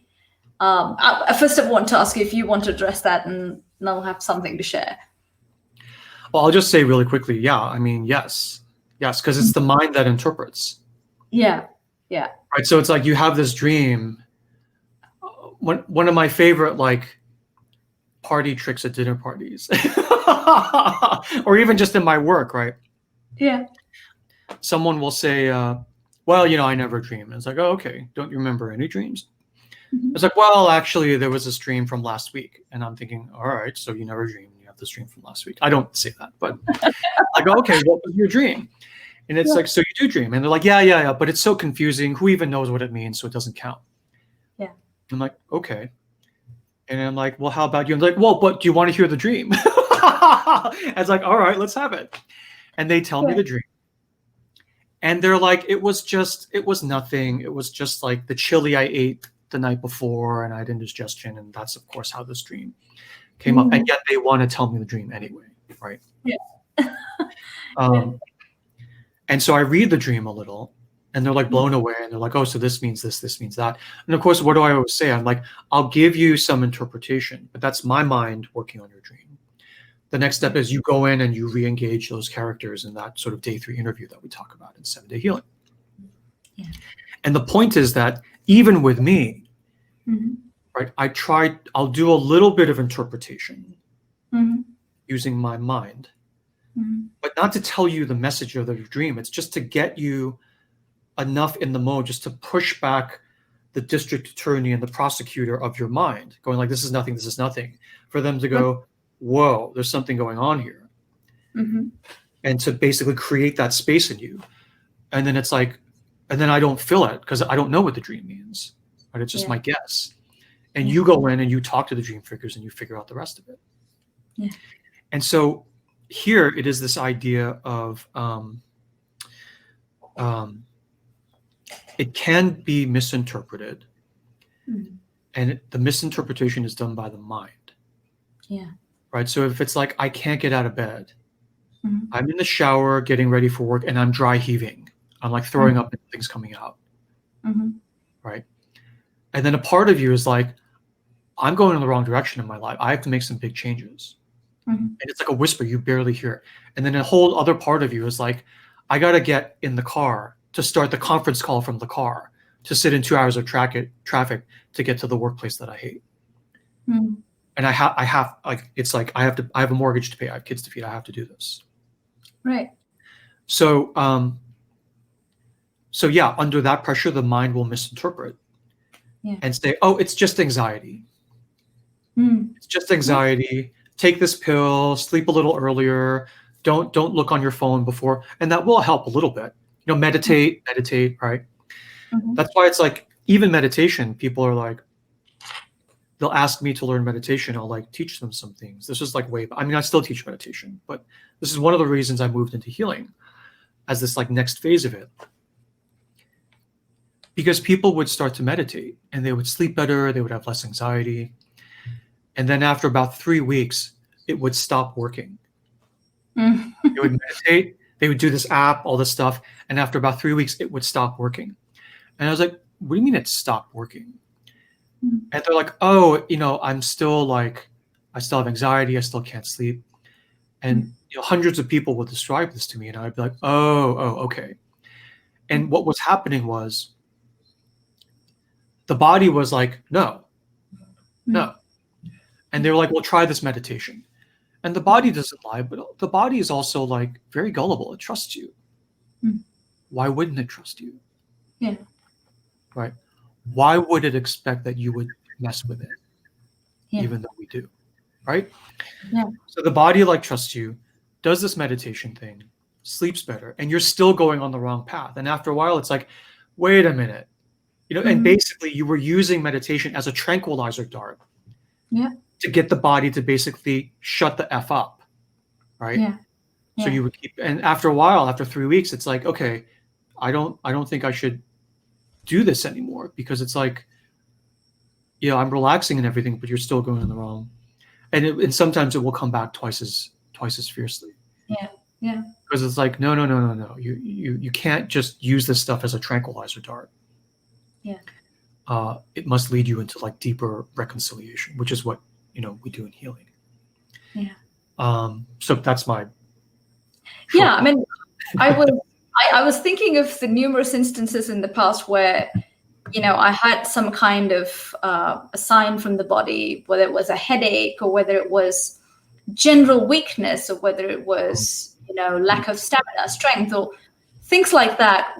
I first of all want to ask you if you want to address that, and I'll have something to share. Well, I'll just say really quickly, yeah. I mean, yes, because it's the mind that interprets. Yeah. Right. So it's like you have this dream. One of my favorite like party tricks at dinner parties, or even just in my work, right? Yeah. Someone will say, well, you know, I never dream. And it's like, oh, okay. Don't you remember any dreams? It's like, well, actually, there was this dream from last week. And I'm thinking, all right, so you never dream. You have this dream from last week. I don't say that, but I go, okay, what was your dream? And it's like, so you do dream. And they're like, yeah, but it's so confusing. Who even knows what it means? So it doesn't count. Yeah. I'm like, okay. And I'm like, well, how about you? And they're like, well, but do you want to hear the dream? I was like, all right, let's have it. And they tell me the dream. And they're like, it was nothing. It was just like the chili I ate the night before and I had indigestion. And that's, of course, how this dream came up. And yet they want to tell me the dream anyway, right? Yeah. And so I read the dream a little and they're like blown away. And they're like, oh, so this means this means that. And of course, what do I always say? I'm like, I'll give you some interpretation, but that's my mind working on your dream. The next step is you go in and you re-engage those characters in that sort of day 3 interview that we talk about in 7-Day Healing. Yeah. And the point is that even with me, right, I'll do a little bit of interpretation, using my mind, Mm-hmm. but not to tell you the message of the dream. It's just to get you enough in the mode, just to push back the district attorney and the prosecutor of your mind, going like, this is nothing, for them to go, whoa, there's something going on here. Mm-hmm. And to basically create that space in you. And then it's like, and then I don't feel it because I don't know what the dream means, right? It's just my guess. And you go in and you talk to the dream figures and you figure out the rest of it. Yeah. And so here it is this idea of, it can be misinterpreted, and the misinterpretation is done by the mind. Yeah. Right. So if it's like, I can't get out of bed, I'm in the shower getting ready for work and I'm dry heaving. I'm like throwing up and things coming out. Right. And then a part of you is like, I'm going in the wrong direction in my life. I have to make some big changes. And it's like a whisper, you barely hear it. And then a whole other part of you is like, I got to get in the car to start the conference call from the car, to sit in 2 hours of traffic to get to the workplace that I hate. And I have like, it's like, I have a mortgage to pay. I have kids to feed. I have to do this. Right. So, so yeah, under that pressure, the mind will misinterpret and say, oh, it's just anxiety. It's just anxiety. Take this pill, sleep a little earlier. Don't look on your phone before. And that will help a little bit. You know, meditate, right? That's why it's like, even meditation, people are like, they'll ask me to learn meditation. I'll like teach them some things. This is like I mean, I still teach meditation, but this is one of the reasons I moved into healing as this like next phase of it. Because people would start to meditate and they would sleep better. They would have less anxiety. And then after about 3 weeks, it would stop working. They would meditate. They would do this app, all this stuff. And after about 3 weeks, it would stop working. And I was like, what do you mean it stopped working? And they're like, oh, you know, I still have anxiety. I still can't sleep. And you know, hundreds of people would describe this to me. And I'd be like, oh, okay. And what was happening was the body was like, no. And they were like, well, try this meditation. And the body doesn't lie, but the body is also like very gullible. It trusts you. Why wouldn't it trust you? Yeah. Right. Why would it expect that you would mess with it? Even though we do. Right. Yeah. So the body like trusts you, does this meditation thing, sleeps better, and you're still going on the wrong path. And after a while, it's like, wait a minute. You know, and basically you were using meditation as a tranquilizer dart. To get the body to basically shut the F up, right? So you would keep, and after a while, after 3 weeks, it's like, okay, I don't think I should do this anymore, because it's like, you know, I'm relaxing and everything, but you're still going in the wrong. And sometimes it will come back twice as fiercely. Yeah. Because it's like, no. You can't just use this stuff as a tranquilizer dart. It must lead you into like deeper reconciliation, which is what, you know, we do in healing. So that's my I mean, I was thinking of the numerous instances in the past where, you know, I had some kind of a sign from the body, whether it was a headache or whether it was general weakness or whether it was, you know, lack of stamina, strength, or things like that,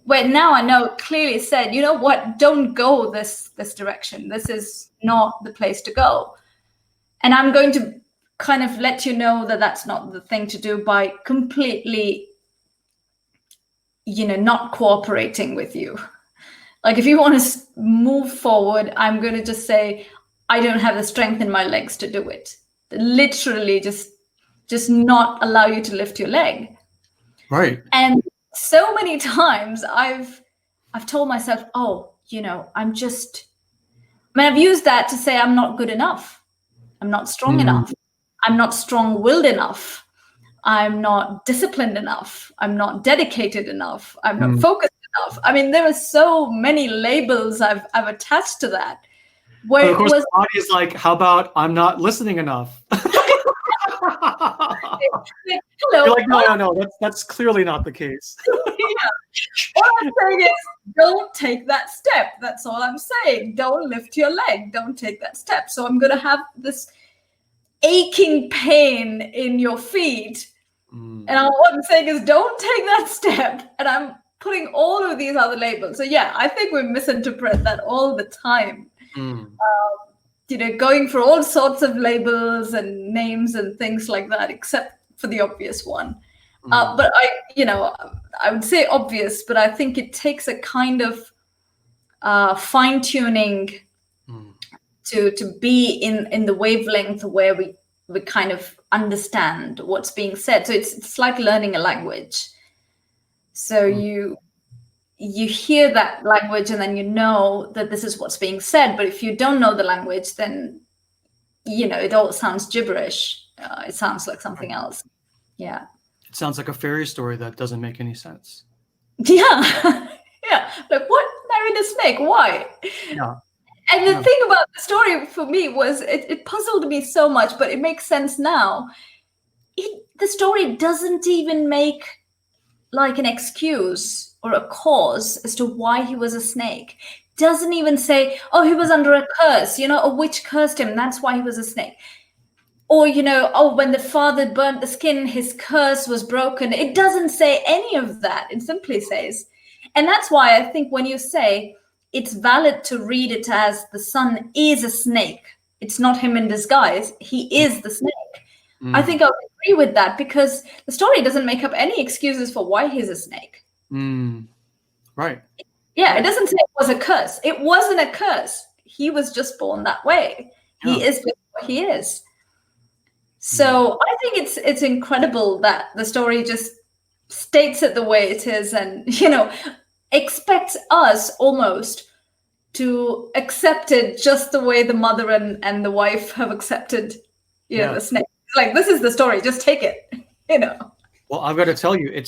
where now I know clearly said, you know what, don't go this direction. This is not the place to go. And I'm going to kind of let you know that that's not the thing to do by completely, you know, not cooperating with you. Like, if you want to move forward, I'm going to just say, I don't have the strength in my legs to do it. Literally just not allow you to lift your leg. Right. And so many times I've told myself, oh, you know, I've used that to say I'm not good enough. I'm not strong enough. I'm not strong-willed enough. I'm not disciplined enough. I'm not dedicated enough. I'm not focused enough. I mean, there are so many labels I've attached to that. Where of course, the body is like, how about I'm not listening enough? You're like, no, that's clearly not the case. All I'm saying is, don't take that step. That's all I'm saying. Don't lift your leg. Don't take that step. So I'm going to have this aching pain in your feet. And what I'm saying is, don't take that step. And I'm putting all of these other labels. So yeah, I think we misinterpret that all the time. Going for all sorts of labels and names and things like that, except for the obvious one. But I would say obvious, but I think it takes a kind of fine tuning to be in the wavelength where we kind of understand what's being said. So it's like learning a language. So you hear that language and then you know that this is what's being said. But if you don't know the language, then it all sounds gibberish. It sounds like something else. Yeah. It sounds like a fairy story that doesn't make any sense. Yeah. Yeah. Like, what? Married a snake? Why? Yeah. And the thing about the story for me was it puzzled me so much, but it makes sense now. The story doesn't even make like an excuse or a cause as to why he was a snake. Doesn't even say, oh, he was under a curse, a witch cursed him, that's why he was a snake. Or, when the father burnt the skin, his curse was broken. It doesn't say any of that. It simply says, and that's why I think when you say it's valid to read it as the son is a snake, it's not him in disguise, he is the snake. I think I would agree with that, because the story doesn't make up any excuses for why he's a snake. Right. Yeah, it doesn't say it was a curse. It wasn't a curse. He was just born that way. Yeah. He is what he is. So I think it's incredible that the story just states it the way it is, and expects us almost to accept it just the way the mother and the wife have accepted the snake. It's like, this is the story, just take it. Well, I've got to tell you,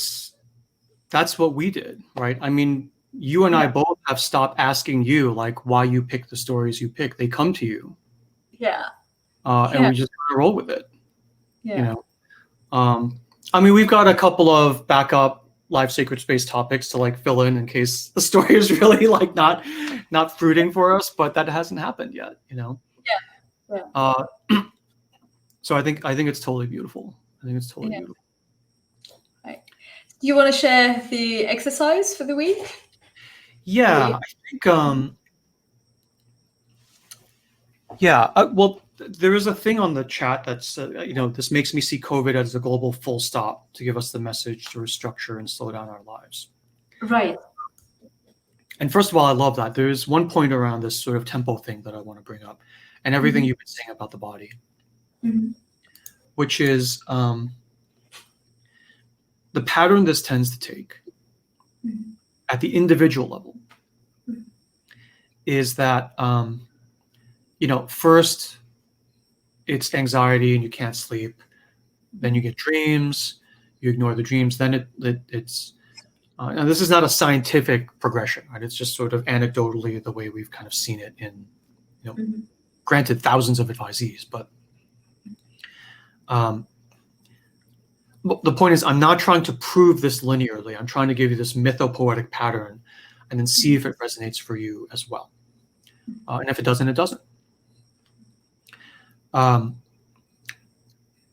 that's what we did, right? I mean, you and I both have stopped asking you like why you pick the stories you pick. They come to you. Yeah. And we just kind of roll with it. Yeah. I mean, we've got a couple of backup live sacred space topics to like fill in case the story is really like not fruiting for us, but that hasn't happened yet, Yeah. So I think it's totally beautiful. I think it's totally beautiful. Right. Do you want to share the exercise for the week? Yeah, I think well, there is a thing on the chat that's this makes me see COVID as a global full stop, to give us the message to restructure and slow down our lives. Right. And first of all, I love that. There's one point around this sort of tempo thing that I want to bring up, and everything you've been saying about the body, which is the pattern this tends to take at the individual level is that first it's anxiety and you can't sleep, then you get dreams, you ignore the dreams, then it's and this is not a scientific progression, right? It's just sort of anecdotally the way we've kind of seen it in granted thousands of advisees, but the point is, I'm not trying to prove this linearly. I'm trying to give you this mythopoetic pattern and then see if it resonates for you as well. And if it doesn't, it doesn't.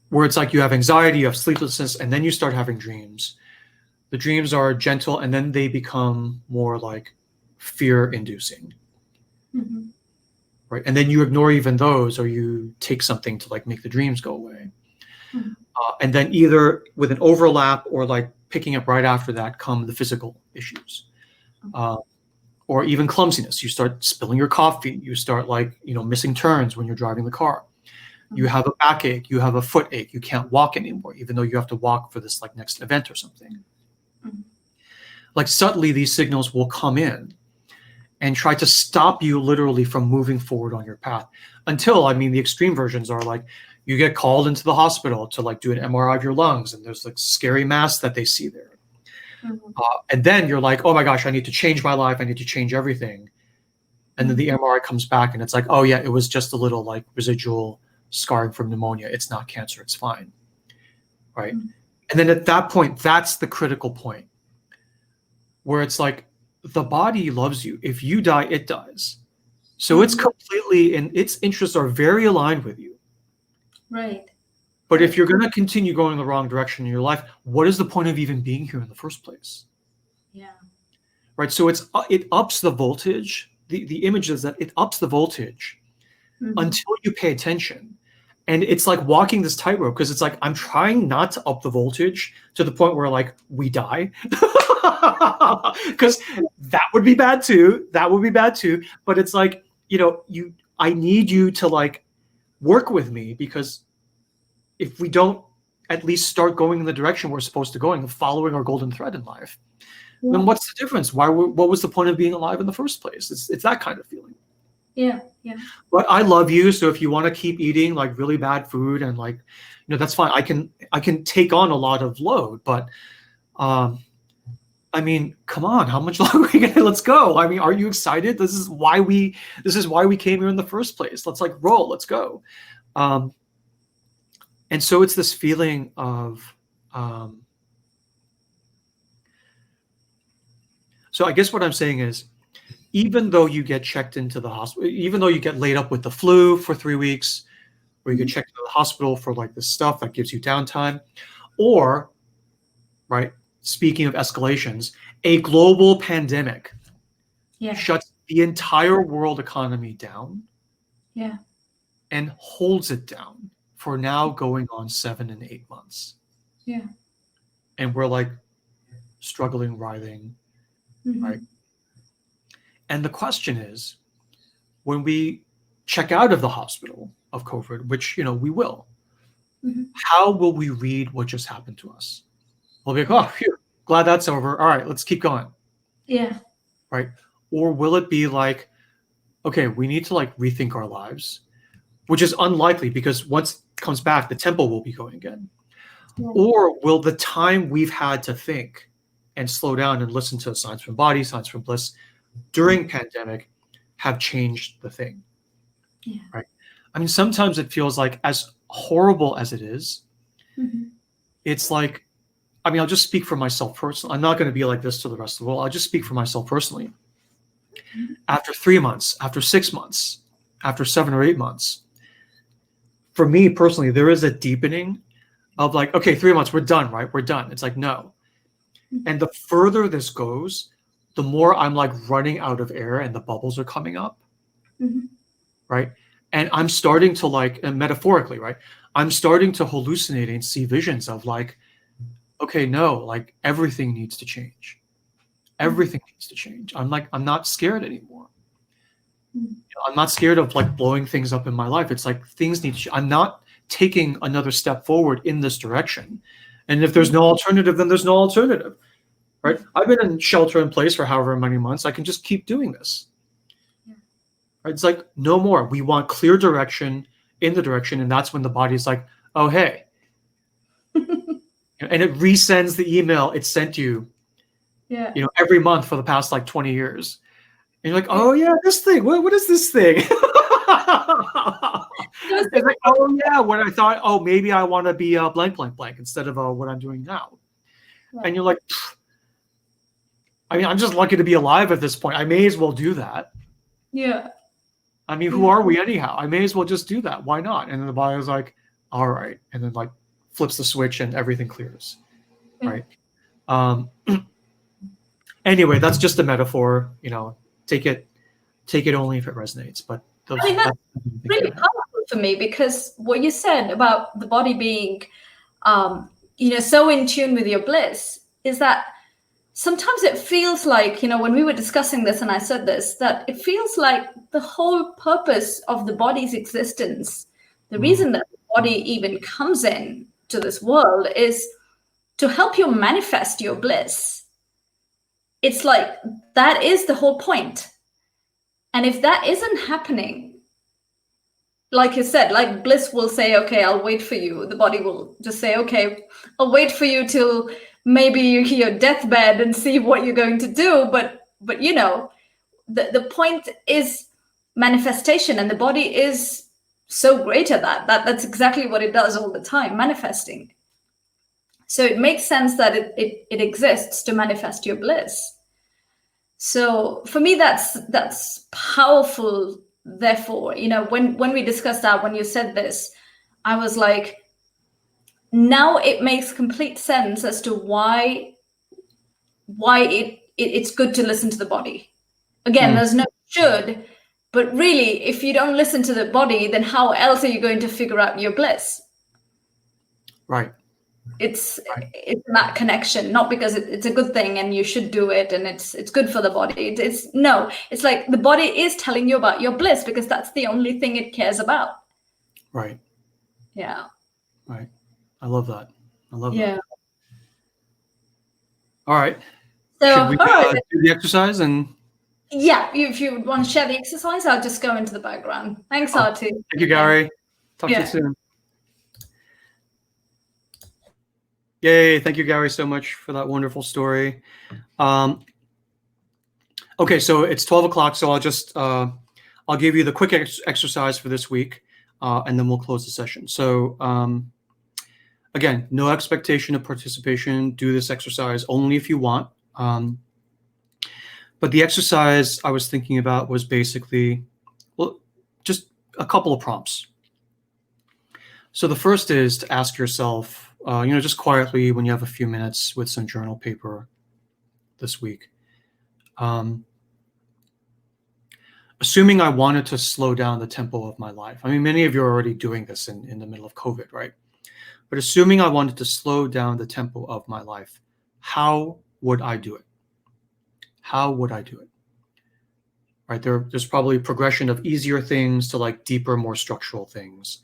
Where it's like you have anxiety, you have sleeplessness, and then you start having dreams. The dreams are gentle, and then they become more like fear-inducing. Right? And then you ignore even those, or you take something to like make the dreams go away. And then either with an overlap or like picking up right after that come the physical issues. Or even clumsiness. You start spilling your coffee. You start like, missing turns when you're driving the car. You have a backache. You have a foot ache. You can't walk anymore, even though you have to walk for this like next event or something. Like subtly, these signals will come in and try to stop you literally from moving forward on your path until, the extreme versions are like, you get called into the hospital to like do an MRI of your lungs, and there's like scary mass that they see there. And then you're like, oh my gosh, I need to change my life. I need to change everything. And then the MRI comes back and it's like, oh yeah, it was just a little like residual scarring from pneumonia. It's not cancer. It's fine. Right. And then at that point, that's the critical point where it's like the body loves you. If you die, it dies. So it's completely, and its interests are very aligned with you. Right. But if you're going to continue going the wrong direction in your life, what is the point of even being here in the first place? Yeah. Right. So it ups the voltage. The image is that it ups the voltage until you pay attention. And it's like walking this tightrope, because it's like I'm trying not to up the voltage to the point where like we die. Because that would be bad too. That would be bad too. But it's like, I need you to like work with me, because if we don't at least start going in the direction we're supposed to go in, following our golden thread in life, then what's the difference? What was the point of being alive in the first place? It's that kind of feeling. Yeah. But I love you, so if you want to keep eating like really bad food and like, that's fine. I can take on a lot of load, but I mean, come on, how much longer are we gonna? Let's go. I mean, are you excited? This is why we came here in the first place. Let's like roll. Let's go. And so it's this feeling of. So I guess what I'm saying is, even though you get checked into the hospital, even though you get laid up with the flu for 3 weeks, or you get checked into the hospital for like this stuff that gives you downtime, or, right, speaking of escalations, a global pandemic shuts the entire world economy down and holds it down for now going on 7 and 8 months. Yeah. And we're like struggling, writhing, right? And the question is, when we check out of the hospital of COVID, which, we will, how will we read what just happened to us? We'll be like, oh, phew, glad that's over. All right, let's keep going. Yeah. Right? Or will it be like, okay, we need to like rethink our lives, which is unlikely, because once it comes back, the tempo will be going again. Yeah. Or will the time we've had to think and slow down and listen to signs from body, signs from bliss during pandemic have changed the thing? Yeah. Right? I mean, sometimes it feels like, as horrible as it is, it's like, I mean, I'll just speak for myself personally. I'm not going to be like this to the rest of the world. I'll just speak for myself personally. After 3 months, after 6 months, after 7 or 8 months, for me personally, there is a deepening of like, okay, 3 months, we're done, right? We're done. It's like, no. And the further this goes, the more I'm like running out of air and the bubbles are coming up, right? And I'm starting to like, and metaphorically, right? I'm starting to hallucinate and see visions of like, okay, no, like everything needs to change. Everything needs to change. I'm not scared anymore. I'm not scared of like blowing things up in my life. It's like things need to, I'm not taking another step forward in this direction. And if there's no alternative, then there's no alternative, right? I've been in shelter in place for however many months. I can just keep doing this. Right? It's like, no more. We want clear direction in the direction. And that's when the body's like, oh, hey. And it resends the email it sent you, every month for the past like 20 years. And you're like, oh yeah, this thing. What is this thing? It's like, oh yeah, what I thought, oh, maybe I want to be a blank, blank, blank instead of what I'm doing now. And you're like, I mean, I'm just lucky to be alive at this point. I may as well do that. Yeah. I mean, who are we anyhow? I may as well just do that. Why not? And then the body was like, all right. And then like flips the switch and everything clears. Right. Anyway, that's just a metaphor, take it only if it resonates. But I mean, that's really powerful for me, because what you said about the body being, so in tune with your bliss is that sometimes it feels like, when we were discussing this and I said this, that it feels like the whole purpose of the body's existence, the reason that the body even comes in to this world is to help you manifest your bliss. It's like, that is the whole point. And if that isn't happening, like you said, like bliss will say, okay, I'll wait for you. The body will just say, okay, I'll wait for you till maybe your deathbed and see what you're going to do. But the point is manifestation, and the body is so great at that. That's exactly what it does all the time, manifesting. So it makes sense that it exists to manifest your bliss. So for me, that's powerful. Therefore, when we discussed that, when you said this, I was like, now it makes complete sense as to why it's good to listen to the body. Again, there's no should, but really, if you don't listen to the body, then how else are you going to figure out your bliss? Right. It's that connection, not because it's a good thing and you should do it and it's good for the body. It's like the body is telling you about your bliss because that's the only thing it cares about. Right. Yeah. Right. I love that. Yeah. All right. So, should we all right. do the exercise? And yeah, if you want to share the exercise, I'll just go into the background. Thanks, Artie. Thank you, Gary. Talk to you soon. Yay. Thank you, Gary, so much for that wonderful story. Okay, so it's 12 o'clock, so I'll give you the quick exercise for this week, and then we'll close the session. So again, no expectation of participation. Do this exercise only if you want. But the exercise I was thinking about was basically, well, just a couple of prompts. So the first is to ask yourself, just quietly when you have a few minutes with some journal paper this week, assuming I wanted to slow down the tempo of my life. I mean, many of you are already doing this in the middle of COVID, right? But assuming I wanted to slow down the tempo of my life, how would I do it? How would I do it? Right? There's probably a progression of easier things to like deeper, more structural things.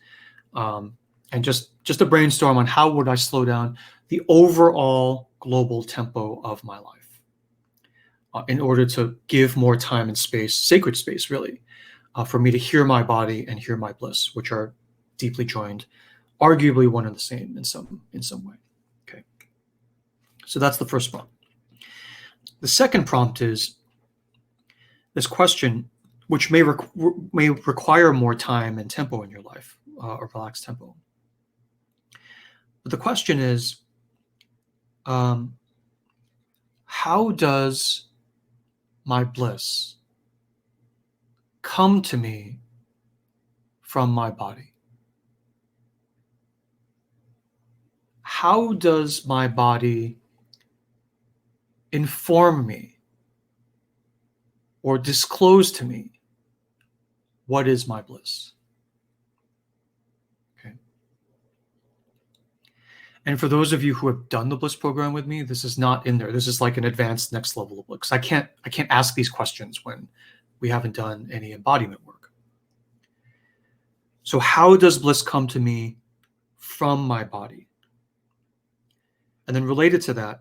And just a brainstorm on how would I slow down the overall global tempo of my life in order to give more time and space, sacred space really, for me to hear my body and hear my bliss, which are deeply joined, arguably one and the same in some way. Okay. So that's the first prompt. The second prompt is this question, which may require more time and tempo in your life, a relaxed tempo. But the question is, how does my bliss come to me from my body? How does my body inform me or disclose to me what is my bliss? Okay. And for those of you who have done the Bliss program with me, this is not in there. This is like an advanced next level of Bliss. I can't ask these questions when we haven't done any embodiment work. So how does bliss come to me from my body? And then related to that,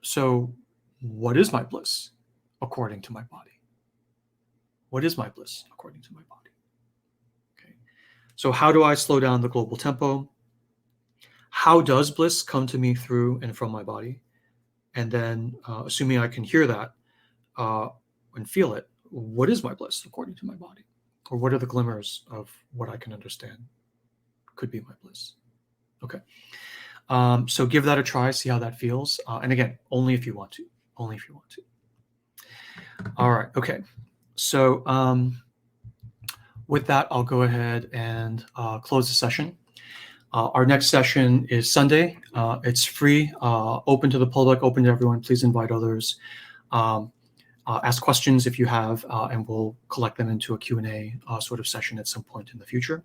so what is my bliss according to my body? What is my bliss according to my body? Okay. So how do I slow down the global tempo? How does bliss come to me through and from my body? And then assuming I can hear that and feel it, what is my bliss according to my body? Or what are the glimmers of what I can understand could be my bliss? Okay. So give that a try, see how that feels. And again, only if you want to. Only if you want to. All right. Okay. So with that, I'll go ahead and close the session. Our next session is Sunday. It's free, open to the public, open to everyone. Please invite others. Ask questions if you have, and we'll collect them into a Q&A sort of session at some point in the future.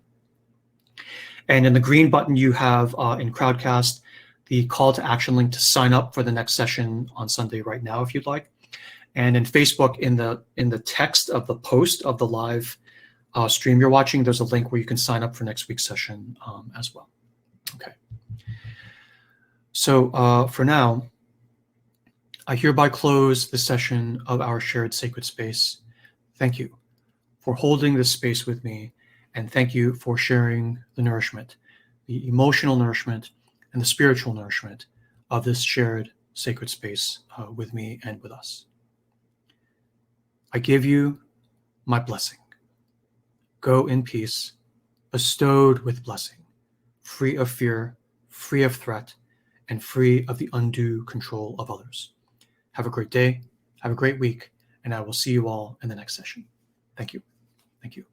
And in the green button you have in Crowdcast, the call to action link to sign up for the next session on Sunday right now, if you'd like. And in Facebook, in the text of the post of the live stream you're watching, there's a link where you can sign up for next week's session as well. Okay. So for now, I hereby close the session of our shared sacred space. Thank you for holding this space with me, and thank you for sharing the nourishment, the emotional nourishment and the spiritual nourishment of this shared sacred space with me and with us. I give you my blessing. Go in peace, bestowed with blessing, free of fear, free of threat, and free of the undue control of others. Have a great day, have a great week, and I will see you all in the next session. Thank you. Thank you.